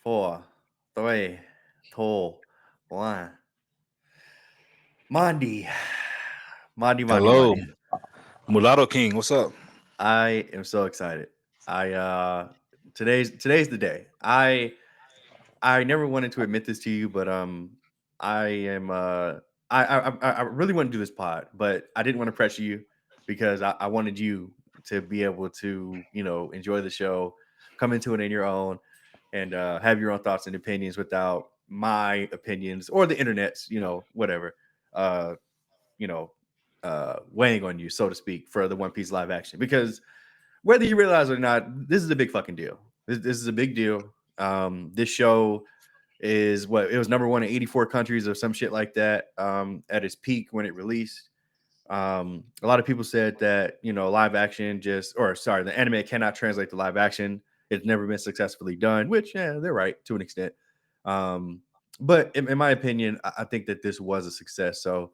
four, three, two, one. Mondy, Hello, Monday. Mulatto King. What's up? I am so excited. I today's the day. I never wanted to admit this to you, but I am I really want to do this pod, but I didn't want to pressure you because I wanted you to be able to enjoy the show, come into it in your own, and have your own thoughts and opinions without my opinions or the internet's whatever uh you know weighing on you, so to speak, for the One Piece live action. Because whether you realize it or not, this is a big fucking deal. This is a big deal. This show is what it was number one in 84 countries or some shit like that at its peak when it released. A lot of people said that live action the anime cannot translate to live action. It's never been successfully done, which they're right to an extent. Um, but in my opinion, I think that this was a success. So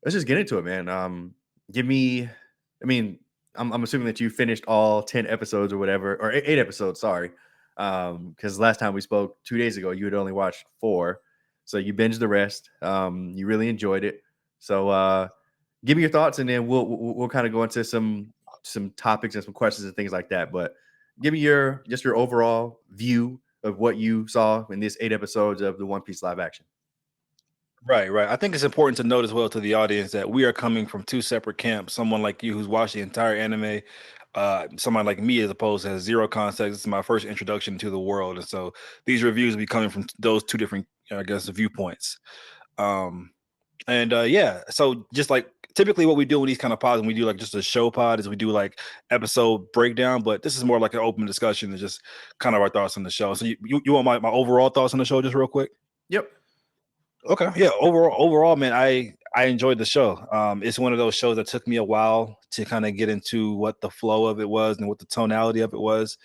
let's just get into it, man. Give me, I mean, I'm assuming that you finished all 10 episodes or whatever, or eight episodes. Sorry, because last time we spoke 2 days ago, you had only watched four, so you binged the rest. You really enjoyed it. So give me your thoughts, and then we'll kind of go into some topics and some questions and things like that. But give me your overall view of what you saw in these 8 episodes of the One Piece live action. Right, right. I think it's important to note as well to the audience that we are coming from two separate camps. Someone like you who's watched the entire anime, someone like me as opposed to has zero context. This is my first introduction to the world, and so these reviews will be coming from those two different, I guess, viewpoints. Um, and so just like typically what we do in these kind of pods when we do like just a show pod is we do like episode breakdown, but this is more like an open discussion and just kind of our thoughts on the show. So you want my overall thoughts on the show just real quick? Yep. Okay. Yeah. Overall, man, I enjoyed the show. It's one of those shows that took me a while to kind of get into what the flow of it was and what the tonality of it was.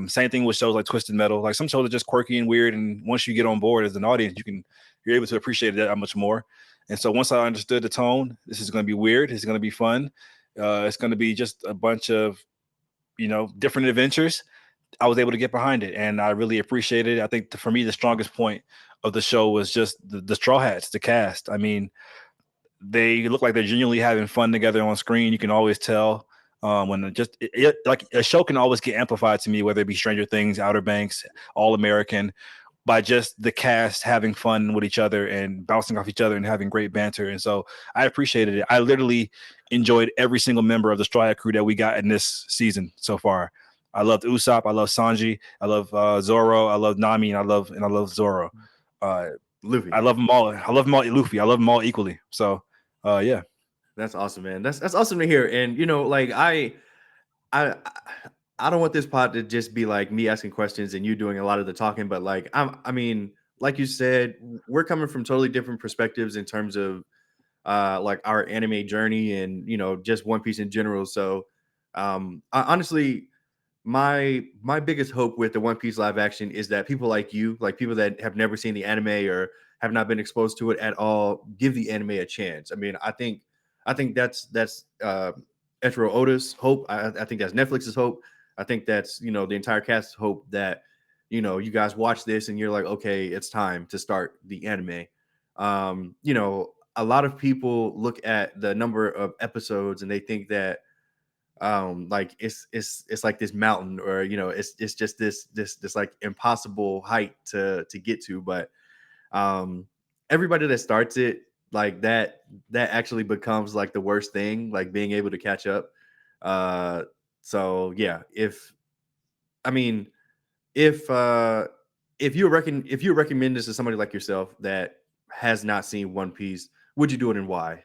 Same thing with shows like Twisted Metal. Like some shows are just quirky and weird, and once you get on board as an audience, you're able to appreciate it that much more. And so once I understood the tone, this is going to be weird. It's going to be fun. It's going to be just a bunch of different adventures. I was able to get behind it, and I really appreciated it. I think for me, the strongest point of the show was just the Straw Hats, the cast. I mean, they look like they're genuinely having fun together on screen. You can always tell when like a show can always get amplified to me, whether it be Stranger Things, Outer Banks, All American, by just the cast having fun with each other and bouncing off each other and having great banter. And so I appreciated it. I literally enjoyed every single member of the Straw Hat crew that we got in this season so far. I loved Usopp. I love Sanji. I love Zoro. I love Nami, and I love Zoro. Uh, Luffy. I love them all. I love them all. Luffy. I love them all equally. So, yeah. That's awesome, man. That's awesome to hear. And like I I don't want this pod to just be like me asking questions and you doing a lot of the talking, but like I mean, like you said, we're coming from totally different perspectives in terms of like our anime journey and just One Piece in general. So honestly, my biggest hope with the One Piece live action is that people like you, like people that have never seen the anime or have not been exposed to it at all, give the anime a chance. I mean, I think that's Etro Oda's hope. I think that's Netflix's hope. I think that's the entire cast's hope that you guys watch this and you're like, okay, it's time to start the anime. A lot of people look at the number of episodes and they think that like it's like this mountain, or it's just this like impossible height to get to. But um everybody that starts it, like that actually becomes like the worst thing, like being able to catch up. uh so yeah, I mean if if you recommend this to somebody like yourself that has not seen One Piece, would you do it, and why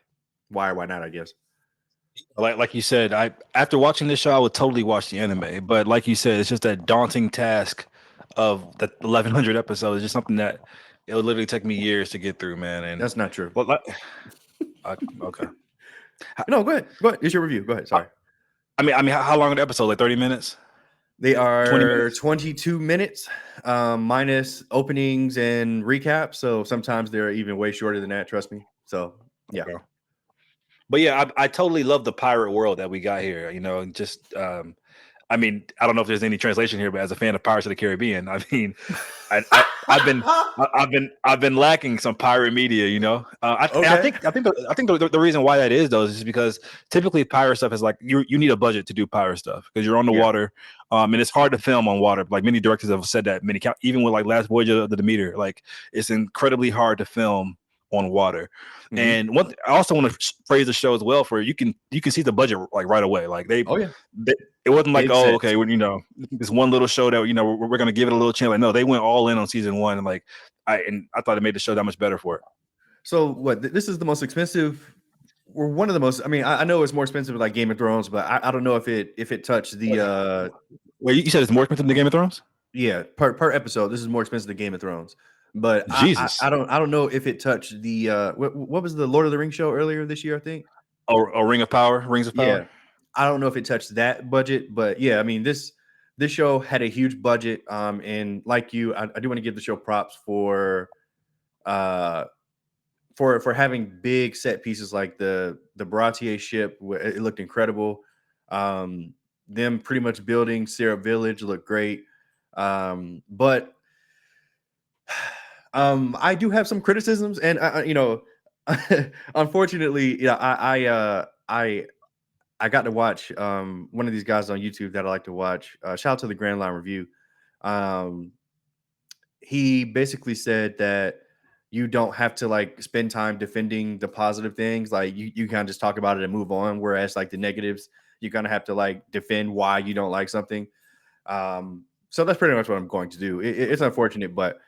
or why not, I guess? Like you said, I after watching this show, I would totally watch the anime. But like you said, it's just that daunting task of the 1100 episodes. It's just something that it would literally take me years to get through, man. And That's not true. well, okay. No, go ahead, it's your review, go ahead, I, sorry. I mean, how long are the episode? Like 30 minutes, They 20 minutes? are 22 minutes, minus openings and recaps. So sometimes they're even way shorter than that. Trust me. So yeah, Okay. But yeah, I totally love the pirate world that we got here. Just I mean, I don't know if there's any translation here, but as a fan of Pirates of the Caribbean, I mean, I've been lacking some pirate media, you know. I Okay. think the reason why that is though is because typically pirate stuff is like you need a budget to do pirate stuff because you're on the Yeah. water, and it's hard to film on water. Like many directors have said that even with like Last Voyage of the Demeter, like it's incredibly hard to film on water. Hmm. And I also want to praise the show as well for you can see the budget like right away. Like Oh yeah. they it wasn't like, Big oh, sets. okay, well, this one little show that we're gonna give it a little chance. Like, no, they went all in on season one, and like I thought it made the show that much better for it. So what? This is the most expensive, or one of the most. I mean, I know it's more expensive like Game of Thrones, but I don't know if it touched the Wait, you said it's more expensive than Game of Thrones? yeah, per episode. This is more expensive than Game of Thrones, but Jesus, I don't know if it touched the what was the Lord of the Rings show earlier this year? I think. a Ring of Power, Rings of Power. Yeah, I don't know if it touched that budget, but yeah, I mean this show had a huge budget. And like you, I do want to give the show props uh for having big set pieces like the Baratier ship. It looked incredible. Um, them pretty much building Syrup Village looked great. But I do have some criticisms, and unfortunately, yeah, I got to watch one of these guys on YouTube that I like to watch. Shout out to the Grand Line Review. Um, he basically said that you don't have to like spend time defending the positive things. Like you kind of just talk about it and move on. Whereas like the negatives, you kind of have to like defend why you don't like something. So that's pretty much what I'm going to do. It's unfortunate, but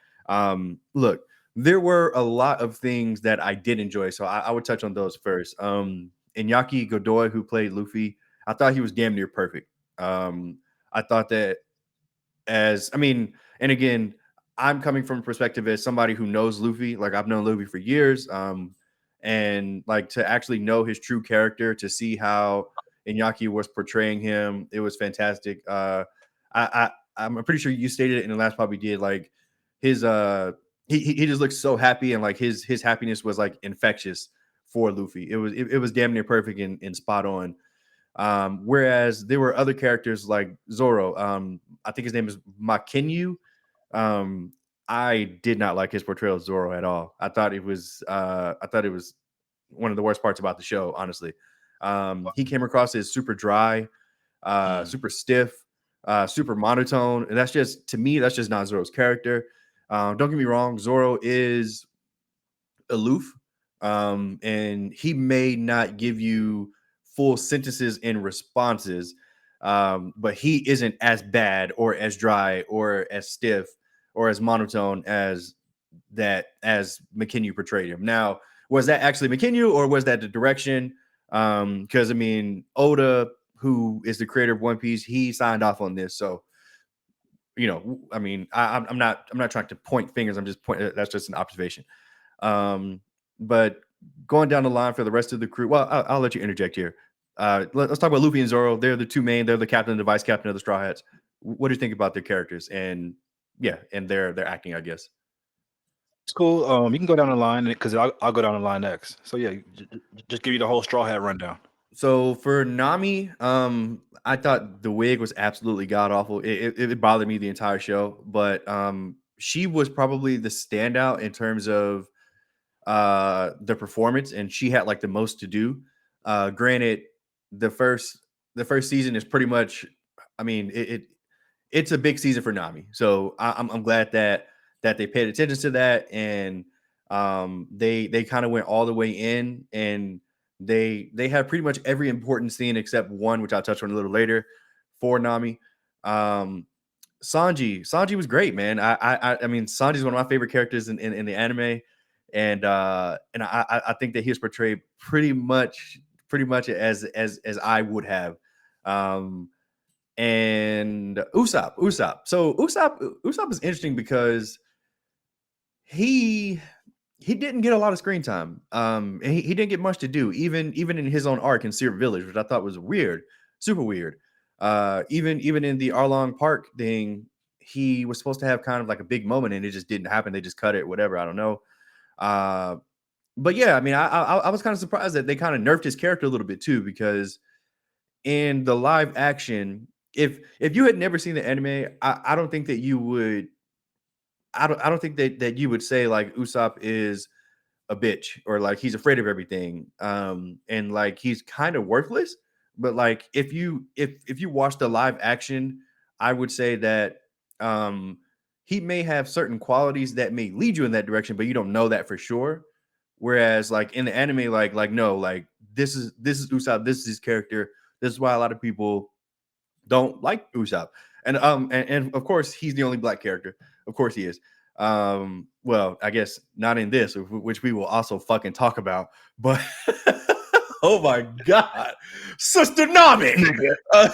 look, there were a lot of things that I did enjoy. So I would touch on those first. Iñaki Godoy, who played Luffy, I thought he was damn near perfect. I thought that I mean, and again, I'm coming from a perspective as somebody who knows Luffy. Like I've known Luffy for years. And like to actually know his true character, to see how Iñaki was portraying him, it was fantastic. I'm pretty sure you stated it in the last pop we did. Like his he just looked so happy, and like his happiness was like infectious for Luffy. It was damn near perfect and spot on. Whereas there were other characters like Zoro. I think his name is Makinyu. Um, I did not like his portrayal of Zoro at all. I thought it was one of the worst parts about the show, honestly. He came across as super dry, Mm. super stiff, super monotone, and that's just to me that's just not Zoro's character. Don't get me wrong, Zoro is aloof, and he may not give you full sentences and responses, but he isn't as bad or as dry or as stiff or as monotone as McKinney portrayed him. Now, was that actually McKinney or was that the direction? Because I mean, Oda, who is the creator of One Piece, he signed off on this, so I mean, I'm not trying to point fingers. I'm just pointing. That's just an observation. Um, but going down the line for the rest of the crew, well, I'll let you interject here. Us talk about Luffy and Zoro. They're the two main. They're the captain and the vice captain of the Straw Hats. What do you think about their characters and yeah, and their acting? I guess. It's cool. You can go down the line because I'll go down the line next. So yeah, just give you the whole Straw Hat rundown. So for Nami, I thought the wig was absolutely god awful. It bothered me the entire show, but she was probably the standout in terms of the performance, and she had like the most to do. Granted, the first the first season is pretty much, I mean, it's a big season for Nami, so I'm glad that they paid attention to that, and they kind of went all the way in, and they had pretty much every important scene except one, which I'll touch on a little later, for Nami. Um, Sanji was great, man. I mean, Sanji's one of my favorite characters in the anime, and I think that he was portrayed pretty much as I would have. Um, and Usopp. So Usopp is interesting because he he didn't get a lot of screen time. And he didn't get much to do, even in his own arc in Syrup Village, which I thought was weird, super weird. Even in the Arlong Park thing, he was supposed to have kind of like a big moment, and it just didn't happen. They just cut it, whatever. I don't know. Uh, but yeah, I mean, I was kind of surprised that they kind of nerfed his character a little bit too, because in the live action, if you had never seen the anime, I don't think that you would. I don't think that you would say like Usopp is a bitch or like he's afraid of everything and like he's kind of worthless. But like if you watch the live action, I would say that um he may have certain qualities that may lead you in that direction, but you don't know that for sure. Whereas like in the anime, like no, like this is Usopp, this is his character. This is why a lot of people don't like Usopp. And of course he's the only black character. Of course he is. Well, I guess not in this, which we will also fucking talk about. But oh my god, Sister Nami. Uh,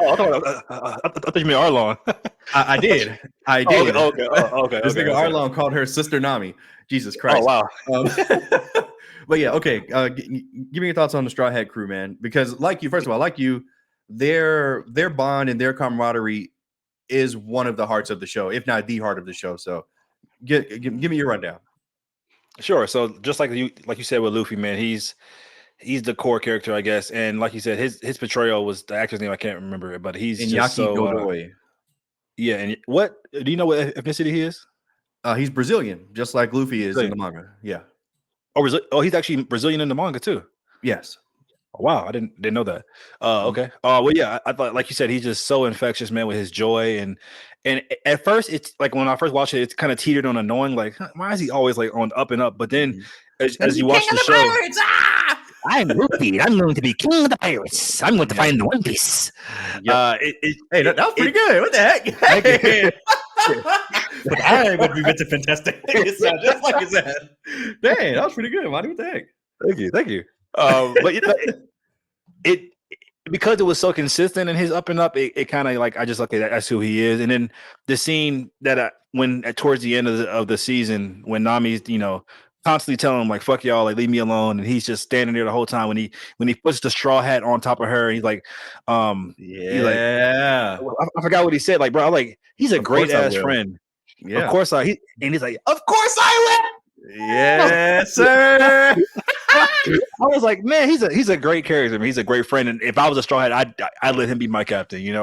Oh, I thought you meant Arlong. I did. I Oh, okay, did. okay, okay, This okay, nigga okay. Arlong called her Sister Nami. Jesus Oh, Christ. wow. Um, but yeah, okay. Give me your thoughts on the Straw Hat Crew, man. Because like you, first of all, like you, their bond and their camaraderie is one of the hearts of the show, if not the heart of the show. So give me your rundown. Sure. So just like you said with Luffy, man, he's the core character, I guess. And like you said, his portrayal was the actor's name. I can't remember it, but he's just Iñaki so Godoy. yeah. And what do you know what ethnicity he is? He's Brazilian, just like Luffy is in Brazilian. the manga. Yeah. Oh, he's actually Brazilian in the manga too. Yes. Oh, wow, I didn't know that. Mhm. Okay. Well, yeah, I thought, like you said, he's just so infectious, man, with his joy and at first, it's like when I first watched it, it's kind of teetered on annoying. Like, huh, why is he always like on up and up? But then, Mhm. Gonna as be you king watch of the the show, pirates. Ah! I'm Luffy. I'm going to be king of the pirates. I'm going to Yeah. find the One Piece. Yep. Hey, that was pretty It good. What the heck? thank you. Hey. But I would be Mr. Fantastic. It sounds just like it said. Dang, that was pretty good, Monty. What the heck? Thank you. But it because it was so consistent in his up and up, it kind of like I just okay, that's who he is. And then the scene that when towards the end of the season when Nami's constantly telling him like fuck y'all, like leave me alone, and he's just standing there the whole time when he puts the straw hat on top of her, he's like Yeah. I forgot what he said, like bro, I'm like he's a Of great course I ass will. friend. Of Yeah. course and he's like of course I will. Yes, sir. I was like, man, he's a great character. I mean, he's a great friend, and if I was a straw hat, I'd let him be my captain, And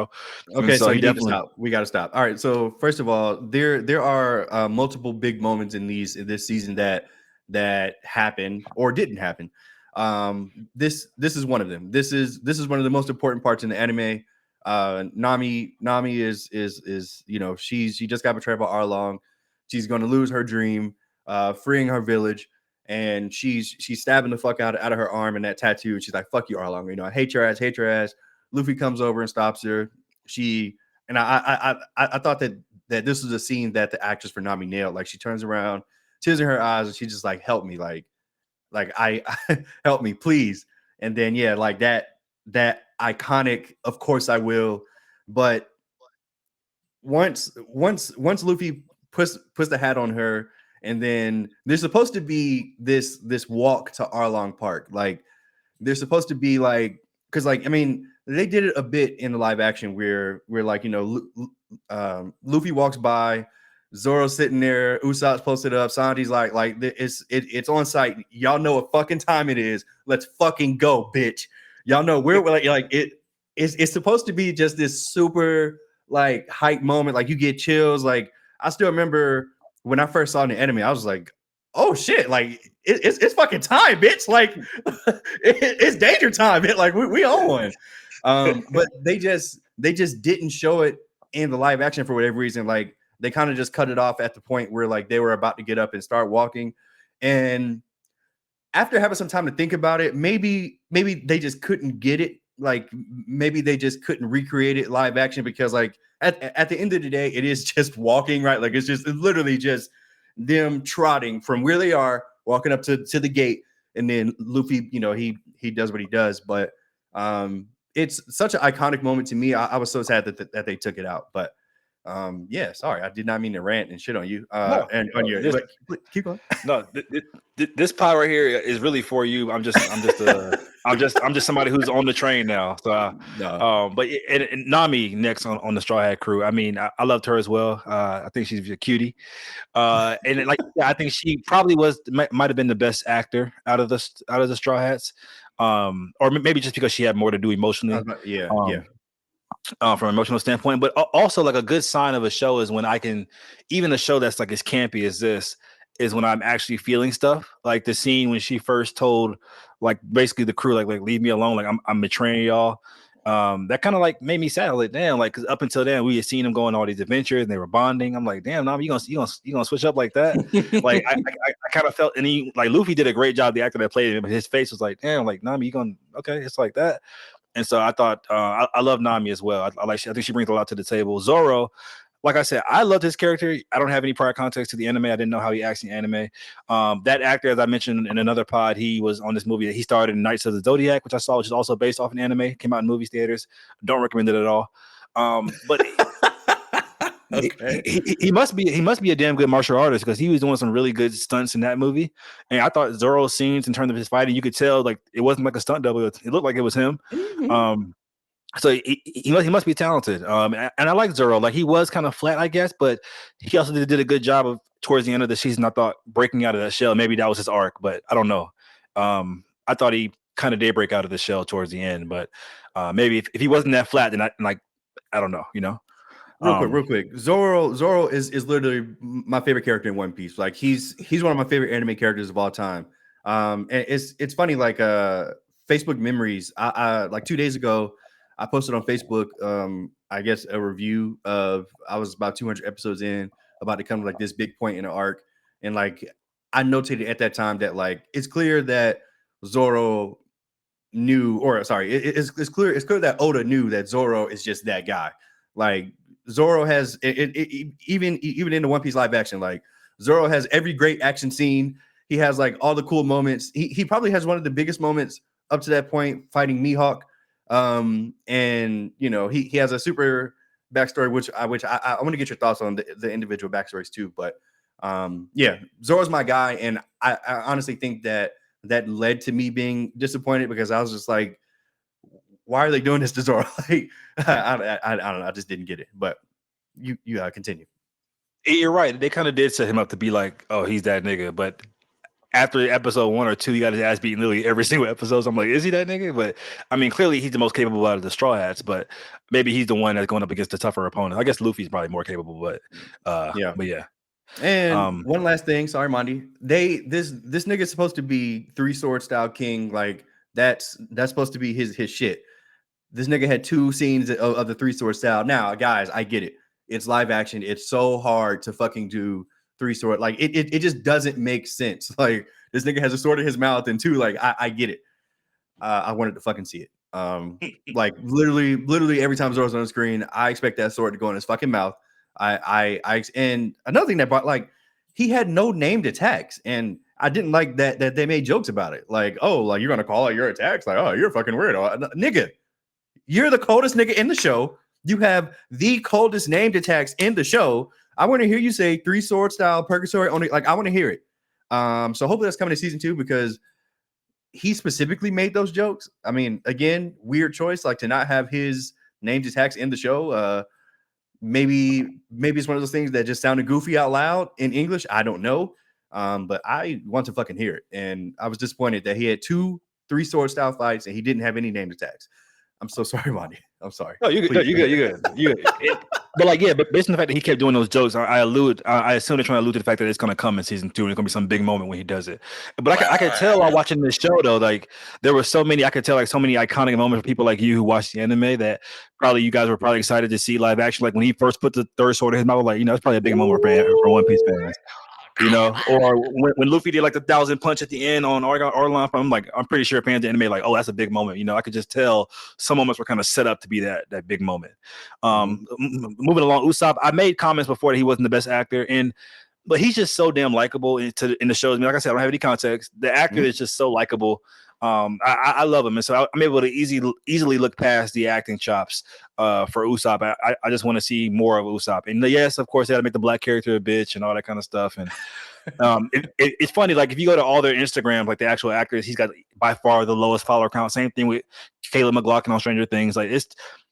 Okay, so so he you need to definitely stop. We got to stop. All right. So first of all, there are multiple big moments in this season that happened or didn't happen. This is one of them. This is one of the most important parts in the anime. Nami is she just got betrayed by Arlong. She's going to lose her dream, freeing her village, and she's stabbing the fuck out of her arm and that tattoo. And she's like, "Fuck you, Arlong. I hate your ass. Hate your ass." Luffy comes over and stops her. She and I thought that this was a scene that the actress for Nami nailed. Like she turns around, tears in her eyes, and she just like help me, like I help me, please. And then yeah, like that iconic, of course I will. But once Luffy puts the hat on her, and then there's supposed to be this walk to Arlong Park, like they're supposed to be like because like I mean they did it a bit in the live action where like Luffy walks by, Zoro's sitting there, Usopp's posted up, Sanji's like it's on site. Y'all know what fucking time it is. Let's fucking go, bitch. Y'all know we're like it's supposed to be just this super like hype moment. Like you get chills. Like I still remember when I first saw the anime, I was like, oh shit, like it's fucking time, bitch. Like it's danger time, man. Like we on one. But they just didn't show it in the live action for whatever reason. Like they kind of just cut it off at the point where like they were about to get up and start walking. And after having some time to think about it, maybe they just couldn't get it. Like maybe they just couldn't recreate it live action because like at the end of the day, it is just walking, right? Like it's literally just them trotting from where they are, walking up to the gate, and then Luffy, he does what he does. But it's such an iconic moment to me. I was so sad that they took it out. But yeah, sorry, I did not mean to rant and shit on you. no, And on your this but keep going. no this power right here is really for you. I'm just somebody who's on the train now. So, No. but and Nami next on the Straw Hat Crew. I mean, I loved her as well. I think she's a cutie. And like I think she probably might have been the best actor out of the Straw Hats. Or maybe just because she had more to do emotionally. Yeah, Um, yeah. from an emotional standpoint. But also, like a good sign of a show is when I can, even a show that's like as campy as this, is when I'm actually feeling stuff. Like the scene when she first told, like basically the crew, like leave me alone, like I'm betraying y'all. That kind of like made me sad. Like damn, like because up until then we had seen them go on all these adventures and they were bonding. I'm like, damn, Nam, you gonna switch up like that? Like I kind of felt, and he like Luffy did a great job. The actor that played him, but his face was like, damn, like Nami, you gonna okay? It's like that. And so I thought I love Nami as well. I think she brings a lot to the table. Zoro, like I said, I loved his character. I don't have any prior context to the anime. I didn't know how he acts in anime. That actor, as I mentioned in another pod, he was on this movie. He starred in Knights of the Zodiac, which I saw, which is also based off an anime. Came out in movie theaters. Don't recommend it at all. But Okay. he must be a damn good martial artist because he was doing some really good stunts in that movie. And I thought Zoro's scenes in terms of his fighting, you could tell like it wasn't like a stunt double. It looked like it was him. Mhm. Um, so he must be talented. And I like Zoro. Like he was kind of flat, I guess, but he also did a good job of towards the end of the season. I thought breaking out of that shell. Maybe that was his arc, but I don't know. I thought he kind of did break out of the shell towards the end, but maybe if he wasn't that flat, then I don't know. You know. Real Um, quick. Zoro is literally my favorite character in One Piece. Like he's one of my favorite anime characters of all time. And it's funny like Facebook memories. I like 2 days ago, I posted on Facebook I guess a review of I was about 200 episodes in, about to come to like this big point in the arc, and like I notated at that time that like it's clear that Zoro knew, or sorry, it's clear that Oda knew that Zoro is just that guy. Like Zoro has even in the One Piece live action, like Zoro has every great action scene. He has like all the cool moments. He probably has one of the biggest moments up to that point fighting Mihawk. And you know he has a super backstory, which I want to get your thoughts on the individual backstories too. But yeah, Zoro's my guy, and I honestly think that that led to me being disappointed because I was just like, why are they doing this to Zoro? Like, I don't know. I just didn't get it. But you continue. you're right. They kind of did set him up to be like, oh, he's that nigga. But after episode 1 or 2, you got his ass beaten literally every single episode. So I'm like, is he that nigga? But I mean, clearly he's the most capable out of the Straw Hats. But maybe he's the one that's going up against the tougher opponent. I guess Luffy's probably more capable. Yeah. But yeah. And Um, one last thing, sorry, Monty. This nigga's supposed to be three sword style king. Like that's supposed to be his shit. This nigga had two scenes of the three sword style. Now, guys, I get it. It's live action. It's so hard to fucking do three sword. Like it just doesn't make sense. Like this nigga has a sword in his mouth, and two, like I get it. I wanted to fucking see it. Like literally every time Zoro's on the screen, I expect that sword to go in his fucking mouth. And another thing that brought like he had no named attacks, and I didn't like that they made jokes about it. Like, oh, like you're gonna call out your attacks, like, oh, you're fucking weirdo, nigga. You're the coldest nigga in the show. You have the coldest named attacks in the show. I want to hear you say three sword style purgatory only. Like, I want to hear it. So hopefully that's coming to season 2 because he specifically made those jokes. I mean, again, weird choice, like to not have his named attacks in the show. Maybe it's one of those things that just sounded goofy out loud in English. I don't know. But I want to fucking hear it. And I was disappointed that he had two three sword style fights and he didn't have any named attacks. I'm so sorry, Monty. I'm sorry. no, you good. No, Please. you good. You good. You good. But like, yeah, but based on the fact that he kept doing those jokes, I assume they're trying to allude to the fact that it's going to come in season 2 and it's going to be some big moment when he does it. But I could tell while watching this show though, like there were so many, I could tell like so many iconic moments for people like you who watched the anime that probably you guys were probably excited to see live action. Like when he first put the third sword in his mouth, like it's probably a big moment for One Piece fans. Or when Luffy did like the 1,000 punch at the end on Orlon, I'm pretty sure fans of the anime like, oh, that's a big moment. I could just tell some moments were kind of set up to be that big moment. Mhm. Moving along, Usopp, I made comments before that he wasn't the best actor, but he's just so damn likable in the shows. I mean, like I said, I don't have any context. The actor Mhm. is just so likable. I love him, and so I'm able to easily look past the acting chops for Usopp. I just want to see more of Usopp, and yes, of course, they got to make the black character a bitch and all that kind of stuff. And it's funny, like if you go to all their Instagram, like the actual actors, he's got by far the lowest follower count. Same thing with Caleb McLaughlin on Stranger Things. Like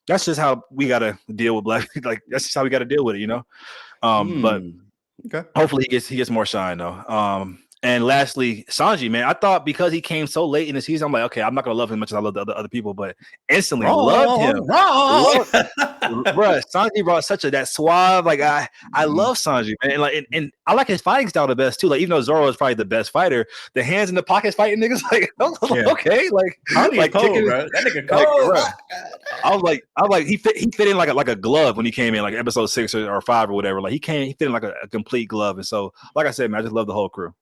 that's just how we gotta deal with black. Like that's just how we got to deal with it. But Okay. hopefully he gets more shine though. And lastly, Sanji, man, I thought because he came so late in the season, I'm like, okay, I'm not gonna love him as much as I love the other people, but instantly loved him. Wrong, wrong. Love, bruh, Sanji brought such a that suave. Like I Mhm. love Sanji, man. And like and I like his fighting style the best too. Like even though Zoro is probably the best fighter, the hands in the pockets fighting niggas, like Yeah. okay, Hardy is like cold, kicking, bro. That nigga like cold. bruh. I was like he fit in like a glove when he came in, like episode 6 or 5 or whatever. Like he fit in like a complete glove. And so, like I said, man, I just love the whole crew.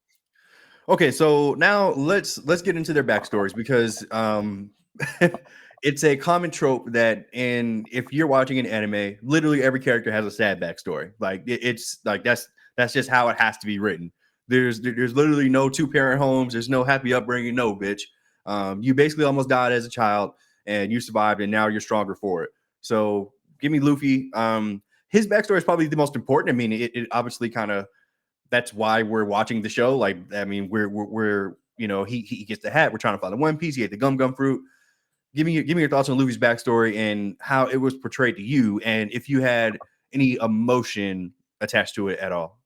Okay, so now let's get into their backstories because it's a common trope that if you're watching an anime, literally every character has a sad backstory. Like it's like that's just how it has to be written. There's literally no two parent homes. There's no happy upbringing. No, bitch. You basically almost died as a child and you survived, and now you're stronger for it. So give me Luffy. His backstory is probably the most important. I mean, it obviously kind of that's why we're watching the show. Like, I mean, we're he gets the hat. We're trying to find the One Piece. He ate the gum fruit. Give me your thoughts on Luffy's backstory and how it was portrayed to you, and if you had any emotion attached to it at all.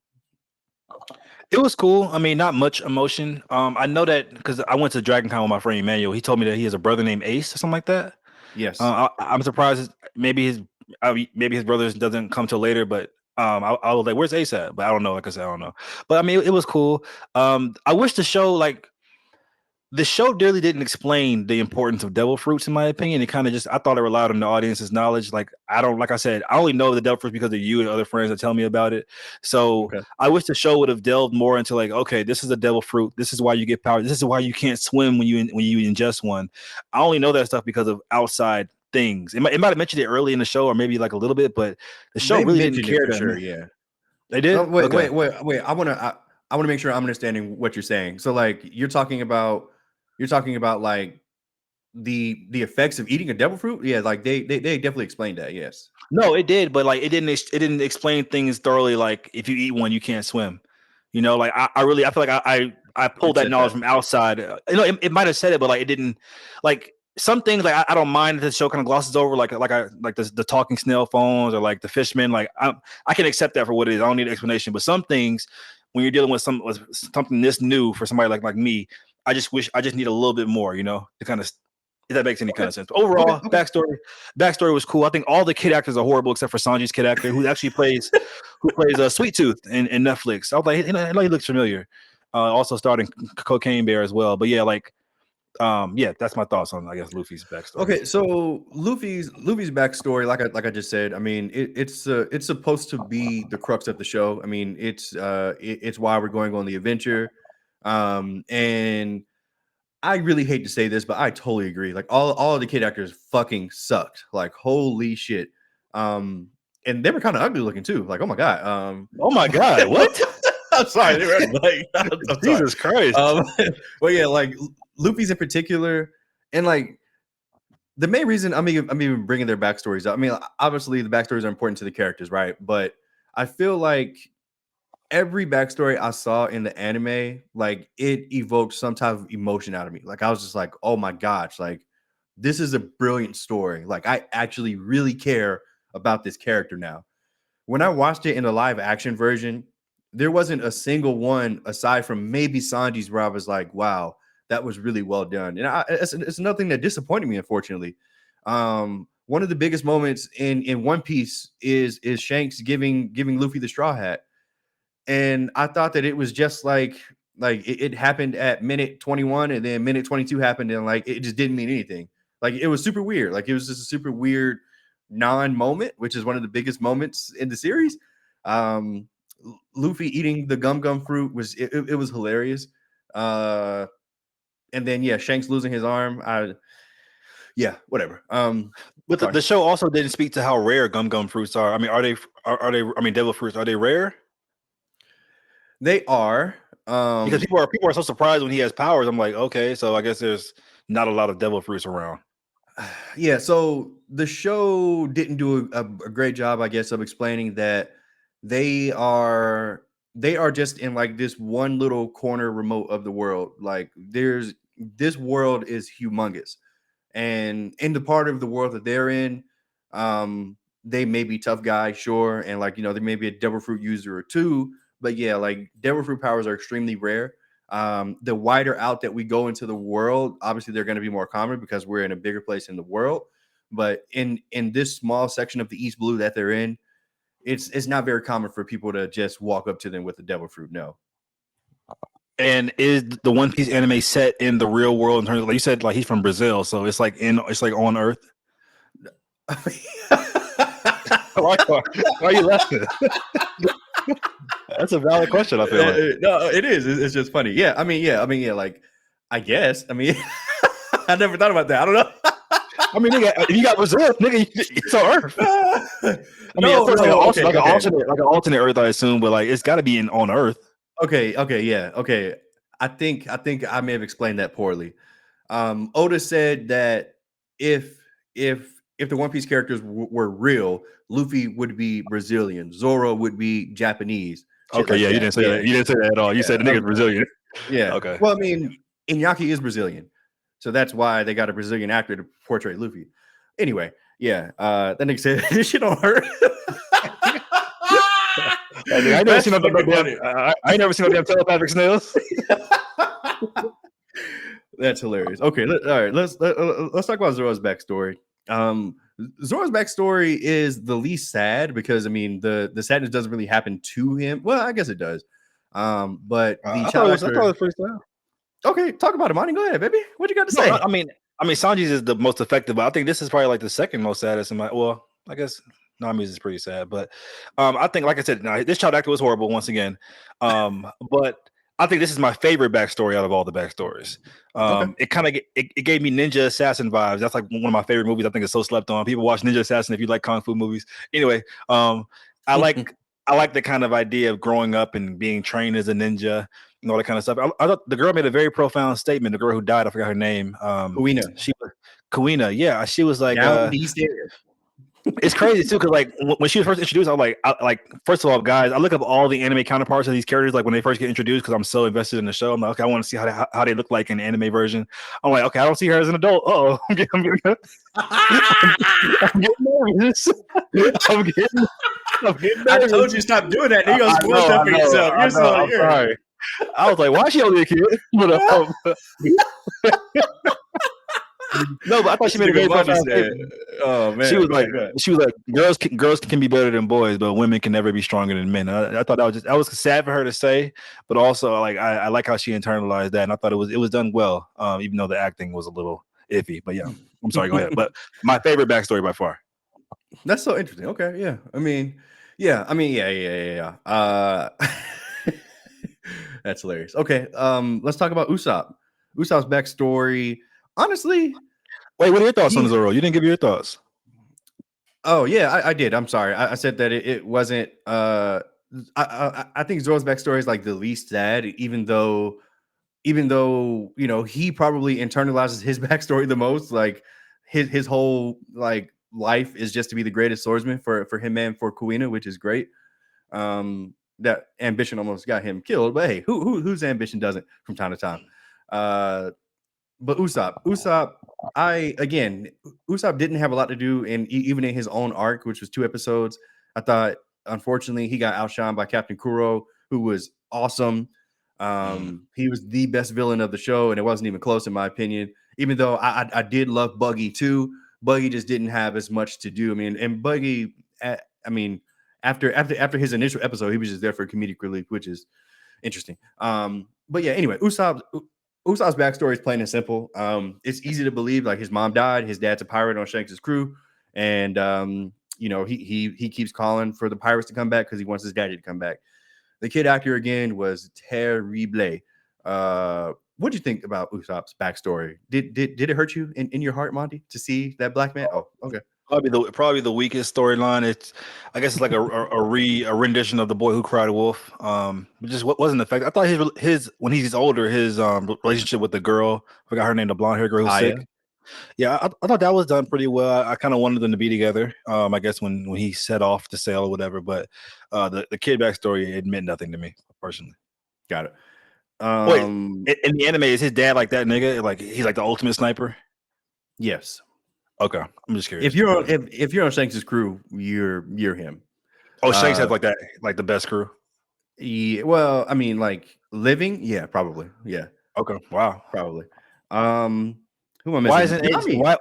It was cool. I mean, not much emotion. I know that because I went to Dragon Con with my friend Emmanuel. He told me that he has a brother named Ace or something like that. Yes. I'm surprised. Maybe his brothers doesn't come till later, but I was like, "Where's Ace at?" But I don't know. Like I said, I don't know. But I mean, it was cool. I wish the show really didn't explain the importance of devil fruits, in my opinion. It kind of just I thought it relied on the audience's knowledge. Like I don't like I said, I only know the devil fruits because of you and other friends that tell me about it. So Okay. I wish the show would have delved more into like, okay, this is a devil fruit. This is why you get power. This is why you can't swim when you ingest one. I only know that stuff because of outside things. It might have mentioned it early in the show or maybe like a little bit, but the show They really didn't mentioned it care for to sure. me. Yeah. They Oh, did? wait, Okay. wait, wait, wait. I want to make sure I'm understanding what you're saying. So, like, you're talking about like the effects of eating a devil fruit. Yeah, like they definitely explained that. Yes. No, it did, but like it didn't explain things thoroughly. Like if you eat one, you can't swim. Like I feel like I pulled It that said knowledge that. from outside. It might have said it, but like it didn't. Like some things, like I don't mind that the show kind of glosses over, like the talking snail phones or like the fishmen. Like I can accept that for what it is. I don't need an explanation. But some things, when you're dealing with something this new for somebody like me, I just need a little bit more. To kind of if that makes any kind Okay. of sense. But Okay. overall, Okay. backstory was cool. I think all the kid actors are horrible except for Sanji's kid actor, who plays Sweet Tooth in Netflix. I was like, I know he looks familiar. Also starring Cocaine Bear as well. But yeah, yeah, that's my thoughts on I guess Luffy's backstory. Okay, so Luffy's backstory, like I just said, I mean, it's supposed to be the crux of the show. I mean, it's why we're going on the adventure, and I really hate to say this, but I totally agree. Like all of the kid actors fucking sucked. Like holy shit, um, and they were kind of ugly looking too. Like oh my god, Oh my god, what? I'm sorry, they were like I'm sorry, Jesus Christ. um, but yeah, like Luffy's in particular, and like the main reason I'm even bringing their backstories up. I mean, obviously the backstories are important to the characters, right? But I feel like every backstory I saw in the anime, like it evoked some type of emotion out of me. Like I was just like, oh my gosh, like this is a brilliant story. Like I actually really care about this character now. When I watched it in the live action version, there wasn't a single one aside from maybe Sanji's where I was like, wow, that was really well done. And it's nothing that disappointed me, unfortunately. One of the biggest moments in One Piece is Shanks giving Luffy the straw hat. And I thought that it was just like it happened at minute 21 and then minute 22 happened and like it just didn't mean anything. Like it was super weird. Like it was just a super weird non-moment, which is one of the biggest moments in the series. Um Luffy eating the gum fruit it was hilarious. Uh and then yeah, Shanks losing his arm. Yeah, whatever. But the, Sorry. the show also didn't speak to how rare gum fruits are. I mean, are they? I mean, devil fruits, are they rare? They are Because people are so surprised when he has powers. I'm like, okay, so I guess there's not a lot of devil fruits around. yeah, so the show didn't do a great job, I guess, of explaining that they are they are just in like this one little corner remote of the world. Like there's this world is humongous, and in the part of the world that they're in, they may be tough guys, sure, and like there may be a devil fruit user or two, but yeah, like devil fruit powers are extremely rare. The wider out that we go into the world, obviously they're going to be more common because we're in a bigger place in the world. But in this small section of the East Blue that they're in, it's not very common for people to just walk up to them with the devil fruit. No. And is the One Piece anime set in the real world in terms of, like you said, like he's from Brazil, so it's like on Earth. Why are you laughing? That's a valid question. I feel like. No, it is. It's just funny. Yeah, I mean, yeah. Like, I guess. I mean, I never thought about that. I don't know. I mean, nigga, if you got Brazil, nigga, it's on Earth. I mean, of course, like an alternate Earth, I assume, but like it's got to be on Earth. Okay, yeah, okay. I think I may have explained that poorly. Oda said that if the One Piece characters were real, Luffy would be Brazilian, Zoro would be Japanese. Shit Okay, like yeah, you that. didn't say that. You didn't say that at all. You said the nigga's Brazilian. Yeah. Okay. Well, I mean, Iñaki is Brazilian, so that's why they got a Brazilian actor to portray Luffy. Anyway, yeah. That nigga said this shit don't hurt. I never seen no damn telepathic snails. That's hilarious. Okay, all right. Let's talk about Zoro's backstory. Zoro's backstory is the least sad because I mean the sadness doesn't really happen to him. Well, I guess it does. But the I child thought it was pretty sad. Okay, talk about it, Monty. Go ahead, baby. What you got to say? I mean, Sanji's is the most effective, but I think this is probably like the second most saddest. Well, I guess Nami's is pretty sad, but I think, like I said, this child actor was horrible once again. But I think this is my favorite backstory out of all the backstories. Okay. It kind of it gave me Ninja Assassin vibes. That's like one of my favorite movies. I think it's so slept on. People watch Ninja Assassin if you like kung fu movies. Anyway, I like the kind of idea of growing up and being trained as a ninja and all that kind of stuff. I thought the girl made a very profound statement. The girl who died, I forgot her name. Kuina. She was Kuina. Yeah, she was like, down these stairs. It's crazy too, because like when she was first introduced, I was like, first of all, guys, I look up all the anime counterparts of these characters, like when they first get introduced, because I'm so invested in the show. I'm like, okay, I want to see how they look like in the anime version. I'm like, okay, I don't see her as an adult. Oh, I'm getting nervous. I'm getting nervous. I told you stop doing that. You're gonna spoil stuff for yourself. You're so sorry. I was like, why is she only a kid? No, but I thought she made a very profound statement. Oh man, she was like, girls can be better than boys, but women can never be stronger than men. I thought that was sad for her to say, but also like I like how she internalized that, and I thought it was done well, even though the acting was a little iffy. But yeah, I'm sorry, go ahead. But my favorite backstory by far. That's so interesting. Okay, yeah. I mean, yeah. That's hilarious. Okay, let's talk about Usopp. Usopp's backstory. Honestly, wait, what are your thoughts on Zoro? You didn't give your thoughts. Oh yeah, I did. I'm sorry. I said that it wasn't. I think Zoro's backstory is like the least sad, even though you know he probably internalizes his backstory the most. Like his whole like life is just to be the greatest swordsman for him and for Kuina, which is great. That ambition almost got him killed, but hey, whose ambition doesn't from time to time? But Usopp, Usopp didn't have a lot to do even in his own arc, which was 2 episodes. I thought, unfortunately, he got outshined by Captain Kuro, who was awesome. He was the best villain of the show, and it wasn't even close in my opinion. Even though I did love Buggy too, Buggy just didn't have as much to do. I mean, and Buggy, after his initial episode, he was just there for comedic relief, which is interesting. But yeah, anyway, Usopp's backstory is plain and simple. It's easy to believe. Like his mom died, his dad's a pirate on Shanks' crew, and you know he keeps calling for the pirates to come back because he wants his daddy to come back. The kid actor again was terrible. What do you think about Usopp's backstory? Did it hurt you in your heart, Monty, to see that black man? Oh, okay. Probably the weakest storyline. I guess it's like a rendition of The Boy Who Cried Wolf. But just what wasn't effective. I thought his when he's older, his relationship with the girl, I forgot her name, the blonde hair girl who's sick. Yeah, I thought that was done pretty well. I kind of wanted them to be together. I guess when he set off to sail or whatever, but the kid backstory, it meant nothing to me personally. Got it. Wait, in the anime, is his dad like that nigga? Like he's like the ultimate sniper? Yes. Okay, I'm just curious. If you're on Shanks' crew, you're him. Oh, Shanks has like that, like the best crew. Yeah, well, I mean, like living, yeah, probably, yeah, Okay, wow. probably. Um, who am I Why missing? isn't Ace? Nami.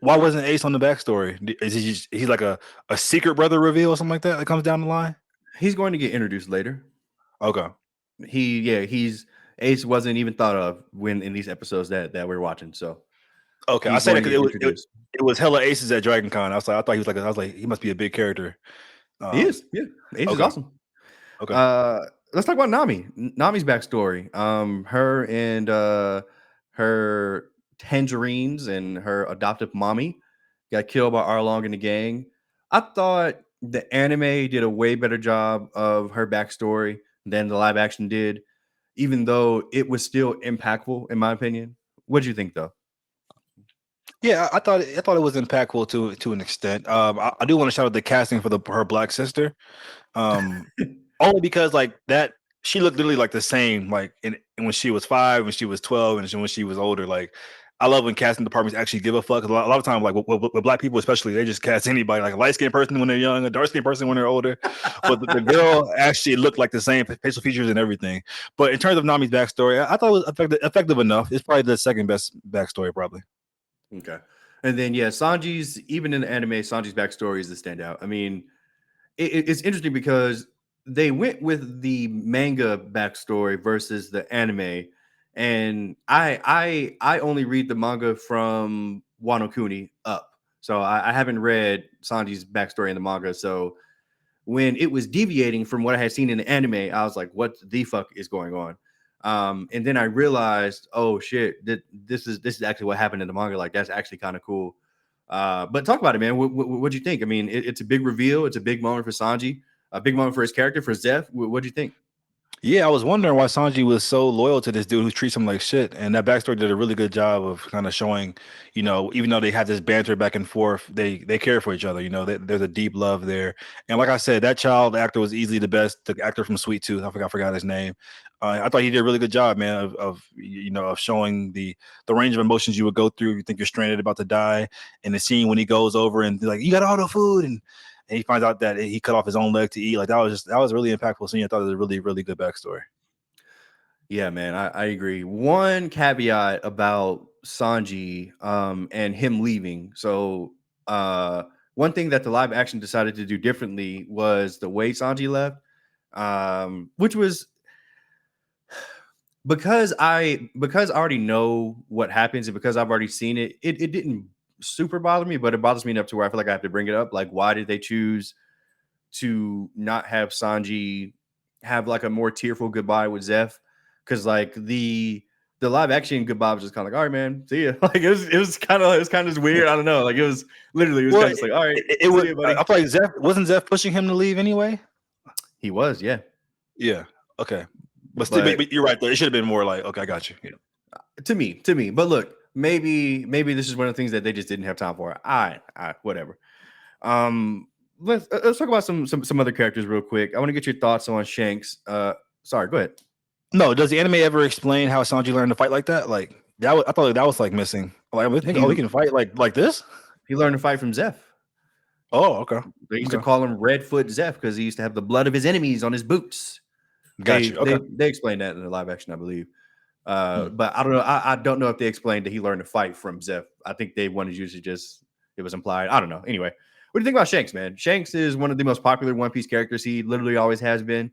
Why wasn't Ace on the backstory? Is he just, he's like a secret brother reveal or something like that that comes down the line? He's going to get introduced later. Okay. He's Ace wasn't even thought of when in these episodes that we're watching, so Okay, I he's say that going to because get introduced. it was hella aces at Dragon Con. I thought he was like, I was like, he must be a big character. He Um, is, yeah. Ace is okay, awesome. okay. Uh, let's talk about Nami. Nami's backstory. Her and her tangerines and her adoptive mommy got killed by Arlong and the gang. I thought the anime did a way better job of her backstory than the live action did, even though it was still impactful in my opinion. What do you think though? Yeah, I thought it was impactful to an extent. I do want to shout out the casting for the her black sister. Um, Only because like that she looked literally like the same like in when she was 5, when she was 12, and when she was older. Like I love when casting departments actually give a fuck. A lot of times, like with black people especially, they just cast anybody, like a light skinned person when they're young, a dark skinned person when they're older. But the girl actually looked like the same facial features and everything. But in terms of Nami's backstory, I thought it was effective enough. It's probably the second best backstory, probably. Okay. And then yeah, Sanji's even in the anime, Sanji's backstory is the standout. I mean, it's interesting because they went with the manga backstory versus the anime, and I only read the manga from Wano Kuni up, so I haven't read Sanji's backstory in the manga. So when it was deviating from what I had seen in the anime, I was like, "What the fuck is going on?" And then I realized, "Oh shit, this is actually what happened in the manga. Like that's actually kind of cool." But talk about it, man. What'd you think? I mean, it's a big reveal. It's a big moment for Sanji, a big moment for his character, for Zeph. What'd you think? Yeah, I was wondering why Sanji was so loyal to this dude who treats him like shit. And that backstory did a really good job of kind of showing, even though they had this banter back and forth, they care for each other. There's a deep love there. And like I said, that child actor was easily the best. The actor from Sweet Tooth, I forgot his name. I thought he did a really good job, man, of showing the range of emotions you would go through. You think you're stranded, about to die, and the scene when he goes over and like, you got all the food, and he finds out that he cut off his own leg to eat. Like that was a really impactful scene. I thought it was a really, really good backstory. Yeah, man, I agree. One caveat about Sanji and him leaving. So one thing that the live action decided to do differently was the way Sanji left, which was because I already know what happens and because I've already seen it, it didn't super bother me, but it bothers me enough to where I feel like I have to bring it up. Like, why did they choose to not have Sanji have like a more tearful goodbye with Zeph? Because like the live action goodbye was just kind of like, all right, man, see ya. Like it was kind of just weird. I don't know. Like it was Well, kind of just like, all right, it see was. ya, I buddy. feel like Zeph wasn't Zeph pushing him to leave anyway. He was, yeah, Yeah. Okay. But still, but but you're right though. It should have been more like, okay, I got you. Yeah. to me. But look, maybe this is one of the things that they just didn't have time for. All right, whatever. Um, let's talk about some other characters real quick. I want to get your thoughts on Shanks. Sorry, go ahead. No, does the anime ever explain how Sanji learned to fight like that? Like I thought that was like missing. Like I think, oh, He he can fight like this. he learned to fight from Zeph. Oh, okay, They used to okay, call him Redfoot Zeph because he used to have the blood of his enemies on his boots. got They you. Okay. they they explained that in the live action, I believe. Hmm. But I don't know. I don't know if they explained that he learned to fight from Zeph. I think they wanted you to just it was implied. I don't know. Anyway, what do you think about Shanks, man? Shanks is one of the most popular One Piece characters. He literally always has been.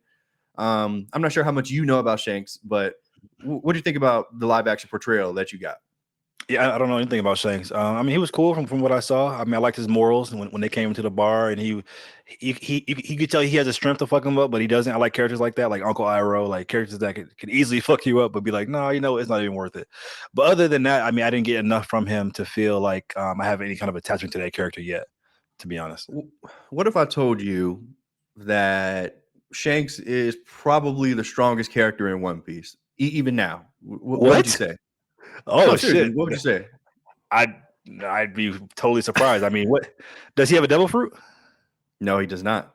I'm not sure how much you know about Shanks, but what do you think about the live action portrayal that you got? Yeah, I don't know anything about Shanks. I mean, he was cool from what I saw. I mean, I liked his morals when they came into the bar, and he could tell he has a strength to fuck him up, but he doesn't. I like characters like that, like Uncle Iroh, like characters that could easily fuck you up, but be like, no, it's not even worth it. But other than that, I mean, I didn't get enough from him to feel like I have any kind of attachment to that character yet, to be honest. What if I told you that Shanks is probably the strongest character in One Piece, even now? What would you What? say? No, Oh seriously, shit! what would you say? I'd I'd be totally surprised. I mean, what does he have a devil fruit? No, he does not.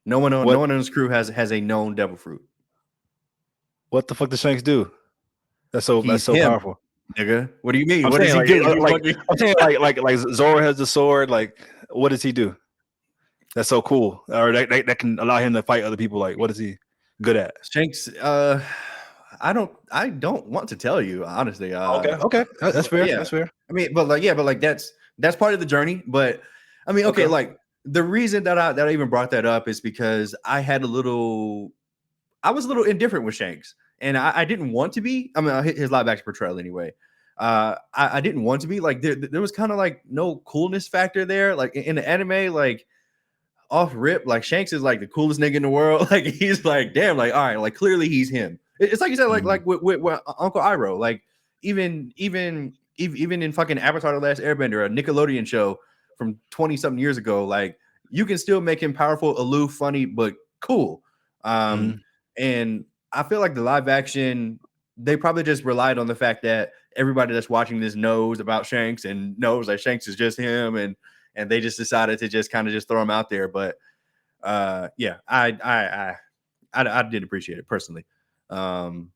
No one on his crew has a known devil fruit. What the fuck does Shanks do? That's He's so him, powerful. nigga. What do you mean? I'm What does saying he like do? uh, He like fucking I'm saying like Zoro has the sword. Like, what does he do? That's so cool. Or that can allow him to fight other people. Like, what is he good at? Shanks, I don't want to tell you honestly. Okay, okay, that's fair. Yeah, That's fair. I mean, but like, yeah, but like that's part of the journey. But I mean, okay, Okay. like the reason that I even brought that up is because I was a little indifferent with Shanks, and I didn't want to be. I mean, his live action portrayal anyway. I didn't want to be like there was kind of like no coolness factor there. Like in the anime, like off rip, like Shanks is like the coolest nigga in the world. Like he's like, damn, like all right, like clearly he's him. It's like you said, Mhm. with Uncle Iroh, like even in fucking Avatar: The Last Airbender, a Nickelodeon show from 20 something years ago, like you can still make him powerful, aloof, funny, but cool. Um, Mhm. and I feel like the live action, they probably just relied on the fact that everybody that's watching this knows about Shanks and knows that Shanks is just him, and they just decided to just kind of just throw him out there. But yeah, I did appreciate it personally. Um,